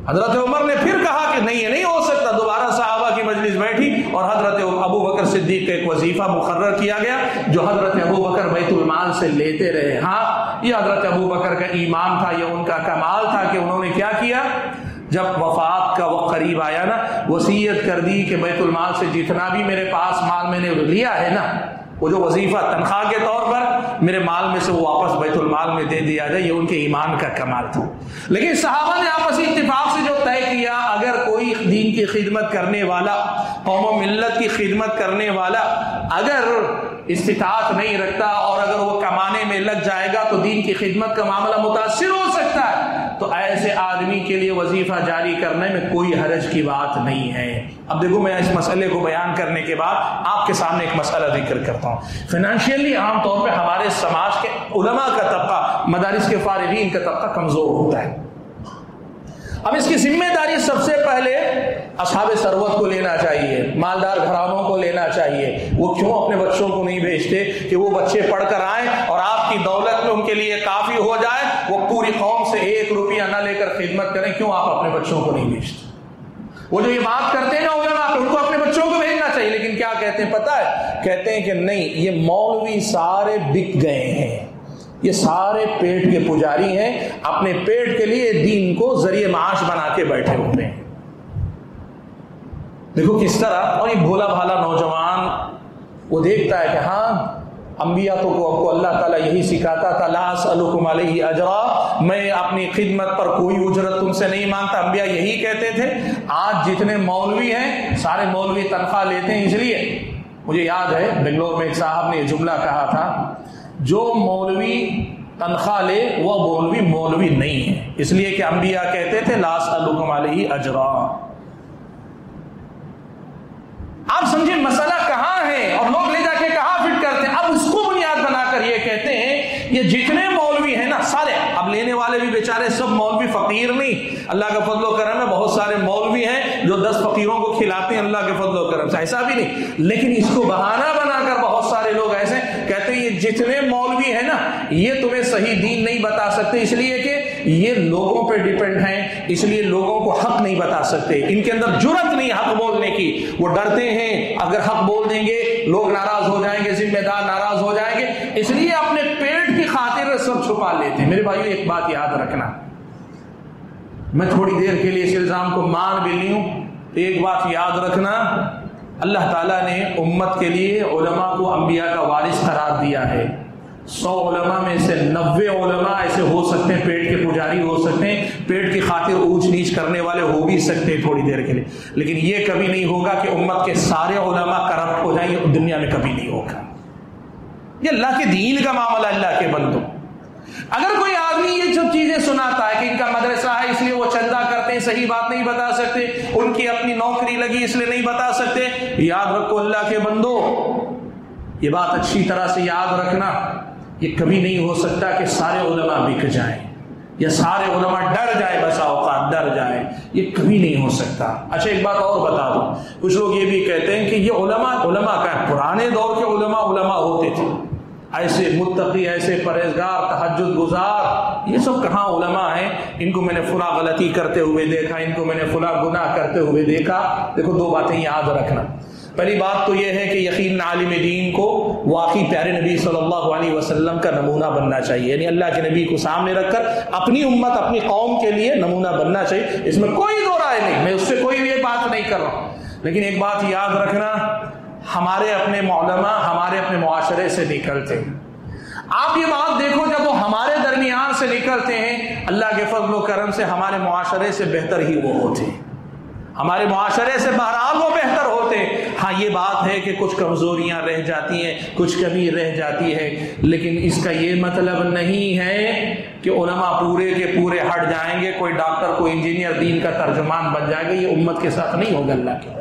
حضرت عمر نے پھر کہا کہ نہیں, یہ نہیں ہو سکتا. دوبارہ صحابہ کی مجلس بیٹھی اور حضرت ابو بکر صدیق کا ایک وظیفہ مقرر کیا گیا جو حضرت ابو بکر بیت المال سے لیتے رہے. ہاں, یہ حضرت ابو بکر کا ایمان تھا, یہ ان کا کمال تھا کہ انہوں نے کیا کیا, جب وفات کا وقت قریب آیا نا, وصیت کر دی کہ بیت المال سے جتنا بھی میرے پاس مال میں نے لیا ہے نا, وہ جو وظیفہ تنخواہ کے طور پر میرے مال میں سے وہ واپس بیت المال میں دے دیا جائے. یہ ان کے ایمان کا کمال تھا. لیکن صحابہ نے آپسی اتفاق سے جو طے کیا, اگر کوئی دین کی خدمت کرنے والا, قوم و ملت کی خدمت کرنے والا اگر استطاعت نہیں رکھتا اور اگر وہ کمانے میں لگ جائے گا تو دین کی خدمت کا معاملہ متاثر ہو سکتا ہے, تو ایسے آدمی کے لیے وظیفہ جاری کرنے میں کوئی حرج کی بات نہیں ہے. اب دیکھو, میں اس مسئلے کو بیان کرنے کے بعد آپ کے سامنے ایک مسئلہ ذکر کرتا ہوں. فائنینشیلی عام طور پہ ہمارے سماج کے علماء کا طبقہ, مدارس کے فارغین کا طبقہ کمزور ہوتا ہے. اب اس کی ذمہ داری سب سے پہلے اصحاب ثروت کو لینا چاہیے, مالدار گھرانوں کو لینا چاہیے. وہ کیوں اپنے بچوں کو نہیں بھیجتے کہ وہ بچے پڑھ کر آئیں اور آپ کی دولت میں ان کے لیے کافی ہو جائے, وہ پوری قوم سے 1 روپیہ نہ لے کر خدمت کریں. کیوں آپ اپنے بچوں کو نہیں بھیجتے؟ وہ جو یہ بات کرتے ہیں نا علماء, ان کو اپنے بچوں کو بھیجنا چاہیے, لیکن کیا کہتے ہیں پتہ ہے, کہتے ہیں کہ نہیں, یہ مولوی سارے بک گئے ہیں, یہ سارے پیٹ کے پجاری ہیں, اپنے پیٹ کے لیے دین کو ذریعہ معاش بنا کے بیٹھے ہوتے ہیں. دیکھو کس طرح. اور یہ بھولا بھالا نوجوان وہ دیکھتا ہے کہ ہاں انبیاء تو کو اللہ تعالیٰ یہی سکھاتا تھا, لا اسألکم علیہ اجرا, میں اپنی خدمت پر کوئی اجرت تم سے نہیں مانگتا. انبیاء یہی کہتے تھے. آج جتنے مولوی ہیں سارے مولوی تنخواہ لیتے ہیں. اس لیے مجھے یاد ہے بنگلور میں ایک صاحب نے یہ جملہ کہا تھا, جو مولوی تنخواہ لے وہ مولوی نہیں ہے, اس لیے کہ انبیاء کہتے تھے لا اسألکم علیہ اجرا. آپ سمجھیں مسئلہ کہاں ہے اور لوگ لے جا کے کہاں فٹ کرتے ہیں. اب اس کو بنیاد بنا کر یہ کہتے ہیں یہ جتنے مولوی ہیں نا سارے, اب لینے والے بھی بیچارے سب مولوی فقیر نہیں, اللہ کا فضل و کرم ہے, بہت سارے مولوی ہیں جو 10 فقیروں کو کھلاتے ہیں اللہ کے فضل و کرم سے, ایسا بھی نہیں. لیکن اس کو بہانہ بنا کر بہت سارے لوگ ایسے کہتے ہیں یہ جتنے مولوی ہیں نا یہ تمہیں صحیح دین نہیں بتا سکتے, اس لیے کہ یہ لوگوں پہ ڈیپینڈ ہیں, اس لیے لوگوں کو حق نہیں بتا سکتے, ان کے اندر جرأت نہیں حق بولنے کی, وہ ڈرتے ہیں اگر حق بول دیں گے لوگ ناراض ہو جائیں گے, ذمہ دار ناراض ہو جائیں گے, اس لیے اپنے پیٹ کی خاطر سب چھپا لیتے ہیں. میرے بھائیو ایک بات یاد رکھنا, میں تھوڑی دیر کے لیے اس الزام کو مان بھی لی ہوں, ایک بات یاد رکھنا, اللہ تعالیٰ نے امت کے لیے علماء کو انبیاء کا وارث قرار دیا ہے. 100 علماء میں سے 90 علماء ایسے ہو سکتے ہیں, پیٹ کے پجاری ہو سکتے ہیں, پیٹ کی خاطر اونچ نیچ کرنے والے ہو بھی سکتے ہیں تھوڑی دیر کے لیے, لیکن یہ کبھی نہیں ہوگا کہ امت کے سارے علماء کرپٹ ہو جائیں, یہ دنیا میں کبھی نہیں ہوگا. یہ اللہ کے دین کا معاملہ, اللہ کے بندوں. اگر کوئی آدمی یہ سب چیزیں سناتا ہے کہ ان کا مدرسہ ہے اس لیے وہ چندہ کرتے ہیں, صحیح بات نہیں بتا سکتے, ان کی اپنی نوکری لگی اس لیے نہیں بتا سکتے, یاد رکھو اللہ کے بندو, یہ بات اچھی طرح سے یاد رکھنا, یہ کبھی نہیں ہو سکتا کہ سارے علماء بک جائیں یا سارے علماء ڈر جائے, بسا اوقات ڈر جائے, یہ کبھی نہیں ہو سکتا. اچھا ایک بات اور بتا دوں, کچھ لوگ یہ بھی کہتے ہیں کہ یہ علماء کا پرانے دور کے علماء ہوتے تھے, ایسے متقی, ایسے پرہیزگار, تہجد گزار, یہ سب کہاں علماء ہیں, ان کو میں نے فلاں غلطی کرتے ہوئے دیکھا, ان کو میں نے فلاں گناہ کرتے ہوئے دیکھا. دیکھو 2 باتیں یاد رکھنا. پہلی بات تو یہ ہے کہ یقیناً عالم دین کو واقعی پیارے نبی صلی اللہ علیہ وسلم کا نمونہ بننا چاہیے, یعنی اللہ کے نبی کو سامنے رکھ کر اپنی امت, اپنی قوم کے لیے نمونہ بننا چاہیے, اس میں کوئی دو رائے نہیں, میں اس سے کوئی یہ بات نہیں کر رہا ہوں. لیکن ایک بات یاد رکھنا, ہمارے اپنے علماء ہمارے اپنے معاشرے سے نکلتے ہیں. آپ یہ بات دیکھو, جب وہ ہمارے درمیان سے نکلتے ہیں اللہ کے فضل و کرم سے ہمارے معاشرے سے بہتر ہی وہ ہوتے ہیں, ہمارے معاشرے سے بہرحال وہ بہتر ہوتے ہیں. ہاں یہ بات ہے کہ کچھ کمزوریاں رہ جاتی ہیں, کچھ کمی رہ جاتی ہے, لیکن اس کا یہ مطلب نہیں ہے کہ علماء پورے کے پورے ہٹ جائیں گے, کوئی ڈاکٹر کوئی انجینئر دین کا ترجمان بن جائے گا, یہ امت کے ساتھ نہیں ہوگا اللہ کے.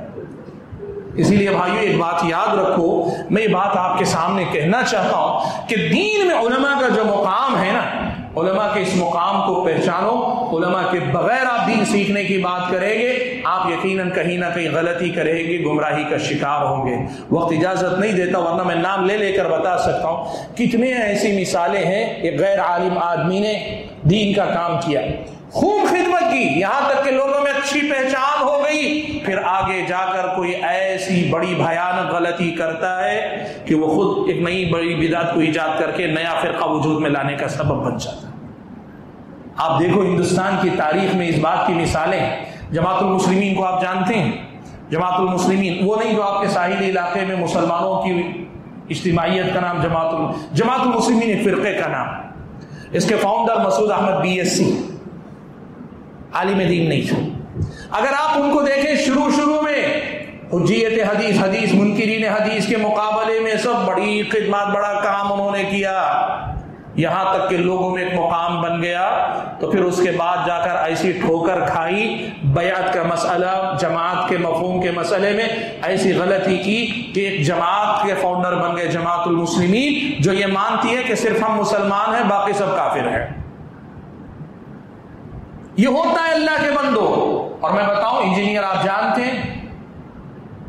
اسی لیے بھائیو ایک بات یاد رکھو, میں یہ بات آپ کے سامنے کہنا چاہتا ہوں کہ دین میں علماء کا جو مقام ہے نا علماء کے اس مقام کو پہچانو. علماء کے بغیر آپ دین سیکھنے کی بات کریں گے, آپ یقیناً کہیں نہ کہیں غلطی کریں گے, گمراہی کا شکار ہوں گے. وقت اجازت نہیں دیتا ورنہ میں نام لے لے کر بتا سکتا ہوں. کتنے ایسی مثالیں ہیں, ایک غیر عالم آدمی نے دین کا کام کیا, خوب خدمت کی, یہاں تک کہ لوگوں میں اچھی پہچان ہو گئی, پھر آگے جا کر کوئی ایسی بڑی بھیانک غلطی کرتا ہے کہ وہ خود ایک نئی بڑی بدعت کو ایجاد کر کے نیا فرقہ وجود میں لانے کا سبب بن جاتا ہے. آپ دیکھو ہندوستان کی تاریخ میں اس بات کی مثالیں. جماعت المسلمین کو آپ جانتے ہیں, جماعت المسلمین وہ نہیں جو آپ کے ساحلی علاقے میں مسلمانوں کی اجتماعیت کا نام جماعت المسلمین ایک فرقے کا نام. اس کے فاؤنڈر مسعود احمد BSc عالم دین نہیں تھے. اگر آپ ان کو دیکھیں شروع میں حجیت حدیث منکرین حدیث کے مقابلے میں سب بڑی خدمات, بڑا کام انہوں نے کیا, یہاں تک کہ لوگوں میں ایک مقام بن گیا. تو پھر اس کے بعد جا کر ایسی ٹھوکر کھائی, بیعت کا مسئلہ, جماعت کے مفہوم کے مسئلے میں ایسی غلطی کی کہ ایک جماعت کے فاؤنڈر بن گئے, جماعت المسلمین, جو یہ مانتی ہے کہ صرف ہم مسلمان ہیں باقی سب کافر ہیں. یہ ہوتا ہے اللہ کے بندوں. اور میں بتاؤں, انجینئر آپ جانتے ہیں,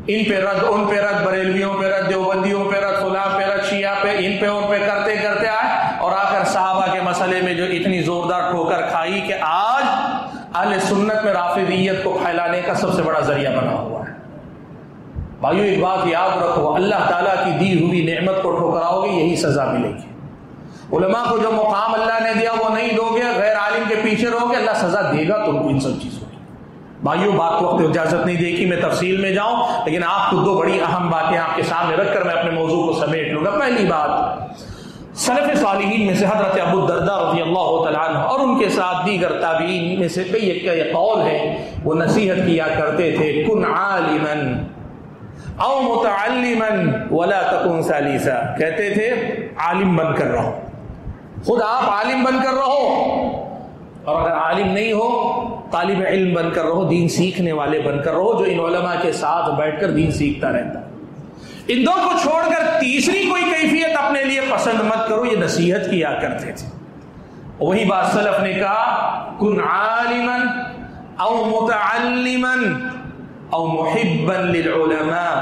ان پہ رد, ان پہ رد, بریلویوں پہ رد, دیوبندیوں پہ رد, فلاں پہ رد, شیعہ پہ, ان پہ ان پہ کرتے کرتے آئے اور آ کر صحابہ کے مسئلے میں جو اتنی زوردار ٹھوکر کھائی کہ آج اہل سنت میں رافضیت کو پھیلانے کا سب سے بڑا ذریعہ بنا ہوا ہے. بھائیو ایک بات یاد رکھو, اللہ تعالیٰ کی دی ہوئی نعمت کو ٹھکراؤ گے یہی سزا ملے گی. علماء کو جو مقام اللہ نے دیا وہ نہیں دو گے, غیر عالم کے پیچھے رہو گے, اللہ سزا دے گا تم کو ان سب چیزوں کی. بھائیو بات کو وقت اجازت نہیں دے کہ میں تفصیل میں جاؤں, لیکن آپ کو دو بڑی اہم باتیں آپ کے سامنے رکھ کر میں اپنے موضوع کو سمیٹ لوں گا. پہلی بات, سلف صالحین میں سے حضرت ابو الدرداء رضی اللہ تعالیٰ عنہ اور ان کے ساتھ دیگر تابعین میں سے کئی ایک قول ہے, وہ نصیحت کیا کرتے تھے, کن عالما او متعلما ولا تکن ثالثا. کہتے تھے عالم بن کر رہو, خود آپ عالم بن کر رہو, اور اگر عالم نہیں ہو طالب علم بن کر رہو, دین سیکھنے والے بن کر رہو, جو ان علماء کے ساتھ بیٹھ کر دین سیکھتا رہتا. ان دو کو چھوڑ کر تیسری کوئی کیفیت اپنے لیے پسند مت کرو, یہ نصیحت کیا کرتے تھے. وہی بات سلف نے کہا, کن عالما او متعلما او محبا للعلماء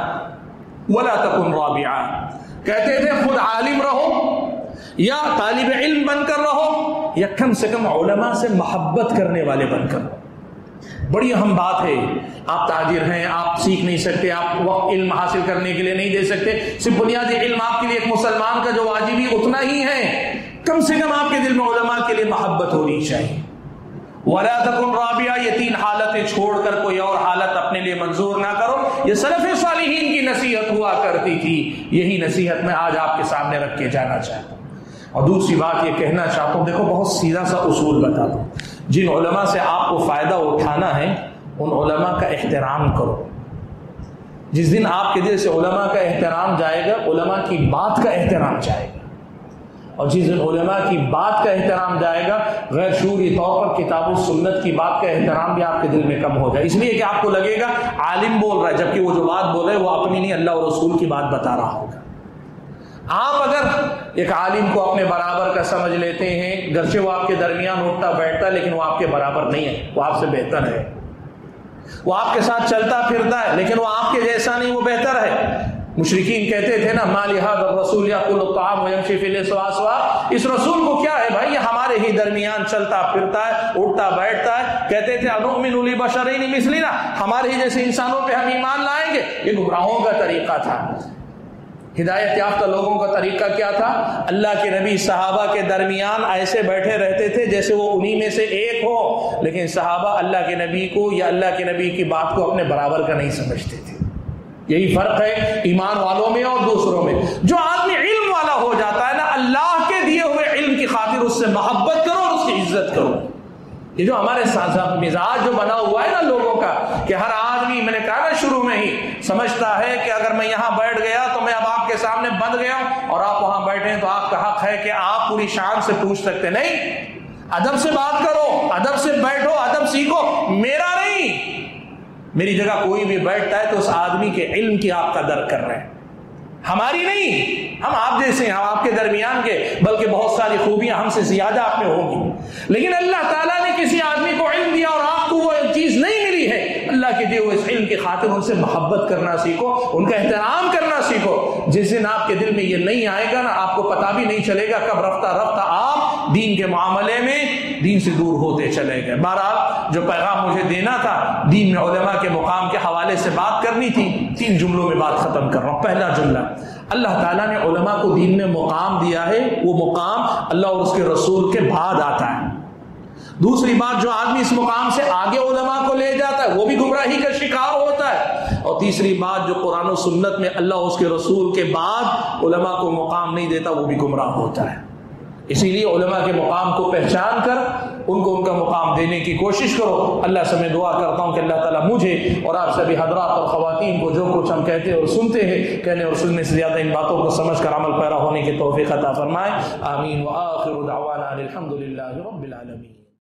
ولا تکن رابعا. کہتے تھے خود عالم رہو یا طالب علم بن کر رہو, یا کم سے کم علماء سے محبت کرنے والے بن کر رہو. بڑی اہم بات ہے. آپ تاجر ہیں, آپ سیکھ نہیں سکتے, آپ وقت علم حاصل کرنے کے لیے نہیں دے سکتے, صرف بنیادی علم آپ کے لیے ایک مسلمان کا جو واجبی اتنا ہی ہے, کم سے کم آپ کے دل میں علماء کے لیے محبت ہونی چاہیے. ولا تکن رابعہ, یہ تین حالتیں چھوڑ کر کوئی اور حالت اپنے لیے منظور نہ کرو. یہ سلف صالحین کی نصیحت ہوا کرتی تھی, یہی نصیحت میں آج آپ کے سامنے رکھ کے جانا چاہتا ہوں. اور دوسری بات یہ کہنا چاہتا ہوں, دیکھو بہت سیدھا سا اصول بتا دوں, جن علماء سے آپ کو فائدہ اٹھانا ہے ان علماء کا احترام کرو. جس دن آپ کے دل سے علماء کا احترام جائے گا, علماء کی بات کا احترام جائے گا, اور جس دن علماء کی بات کا احترام جائے گا, غیر شعوری طور پر کتاب و سنت کی بات کا احترام بھی آپ کے دل میں کم ہو جائے. اس لیے کہ آپ کو لگے گا عالم بول رہا ہے, جبکہ وہ جو بات بول رہا ہے وہ اپنی نہیں, اللہ اور رسول کی بات بتا رہا ہوگا. آپ اگر ایک عالم کو اپنے برابر کا سمجھ لیتے ہیں, گرچہ وہ آپ کے درمیان اٹھتا بیٹھتا, لیکن وہ آپ کے برابر نہیں ہے, وہ آپ سے بہتر ہے. وہ آپ کے ساتھ چلتا پھرتا ہے, لیکن وہ آپ کے جیسا نہیں, وہ بہتر ہے. مشرکین کہتے تھے نا, ما لهذا الرسول یاکل الطعام ویمشی فی الاسواق, اس رسول کو کیا ہے بھائی, یہ ہمارے ہی درمیان چلتا پھرتا ہے, اٹھتا بیٹھتا ہے. کہتے تھے انؤمن لبشرین مثلنا, ہمارے ہی جیسے انسانوں پہ ہم ایمان لائیں گے. یہ گمراہوں کا طریقہ تھا. ہدایت یافتہ لوگوں کا طریقہ کیا تھا, اللہ کے نبی صحابہ کے درمیان ایسے بیٹھے رہتے تھے جیسے وہ انہی میں سے ایک ہو, لیکن صحابہ اللہ کے نبی کو یا اللہ کے نبی کی بات کو اپنے برابر کا نہیں سمجھتے تھے. یہی فرق ہے ایمان والوں میں اور دوسروں میں. جو آدمی علم والا ہو جاتا ہے نا, اللہ کے دیے ہوئے علم کی خاطر اس سے محبت کرو اور اس کی عزت کرو. یہ جو ہمارے مزاج جو بنا ہوا ہے نا لوگوں کا, کہ ہر آدمی, میں نے کہا نا شروع میں ہی, سمجھتا ہے کہ اگر میں یہاں بیٹھ گیا تو میں اب آپ کے سامنے بند گیا ہوں, اور آپ وہاں بیٹھے ہیں تو آپ کا حق ہے کہ آپ پوری شان سے پوچھ سکتے. نہیں, ادب سے بات کرو, ادب سے بیٹھو, ادب سیکھو. میرا نہیں, میری جگہ کوئی بھی بیٹھتا ہے تو اس آدمی کے علم کی آپ قدر کر رہے ہیں. ہماری نہیں، ہم آپ جیسے ہیں، ہم آپ کے درمیان کے، بلکہ بہت ساری خوبیاں ہم سے زیادہ آپ میں ہوں گی، لیکن اللہ تعالیٰ نے کسی آدمی کو علم دیا اور آپ کو وہ چیز نہیں ملی ہے، اللہ کے دیے ہوئے اس علم کی خاطر ان سے محبت کرنا سیکھو، ان کا احترام کرنا سیکھو۔ جس دن آپ کے دل میں یہ نہیں آئے گا نا، آپ کو پتہ بھی نہیں چلے گا کب رفتہ رفتہ آپ دین کے معاملے میں دین سے دور ہوتے چلے گئے۔ بہرحال جو پیغام مجھے دینا تھا، دین میں علماء کے مقام کے حوالے سے بات کرنی تھی، 3 جملوں میں بات ختم کر رہا ہوں۔ پہلا جملہ، اللہ تعالیٰ نے علماء کو دین میں مقام دیا ہے، وہ مقام اللہ اور اس کے رسول کے بعد آتا ہے۔ دوسری بات، جو آدمی اس مقام سے آگے علماء کو لے جاتا ہے وہ بھی گمراہی کا شکار ہوتا ہے، اور تیسری بات، جو قرآن و سنت میں اللہ اور اس کے رسول کے بعد علماء کو مقام نہیں دیتا وہ بھی گمراہ ہوتا ہے۔ اسی لیے علماء کے مقام کو پہچان کر ان کو ان کا مقام دینے کی کوشش کرو۔ اللہ سے میں دعا کرتا ہوں کہ اللہ تعالیٰ مجھے اور آپ سبھی حضرات اور خواتین کو جو کچھ ہم کہتے اور سنتے ہیں، کہنے اور سننے سے زیادہ ان باتوں کو سمجھ کر عمل پیرا ہونے کی توفیق عطا فرمائے۔ آمین۔ وآخر دعوانا الحمد للہ رب العالمین۔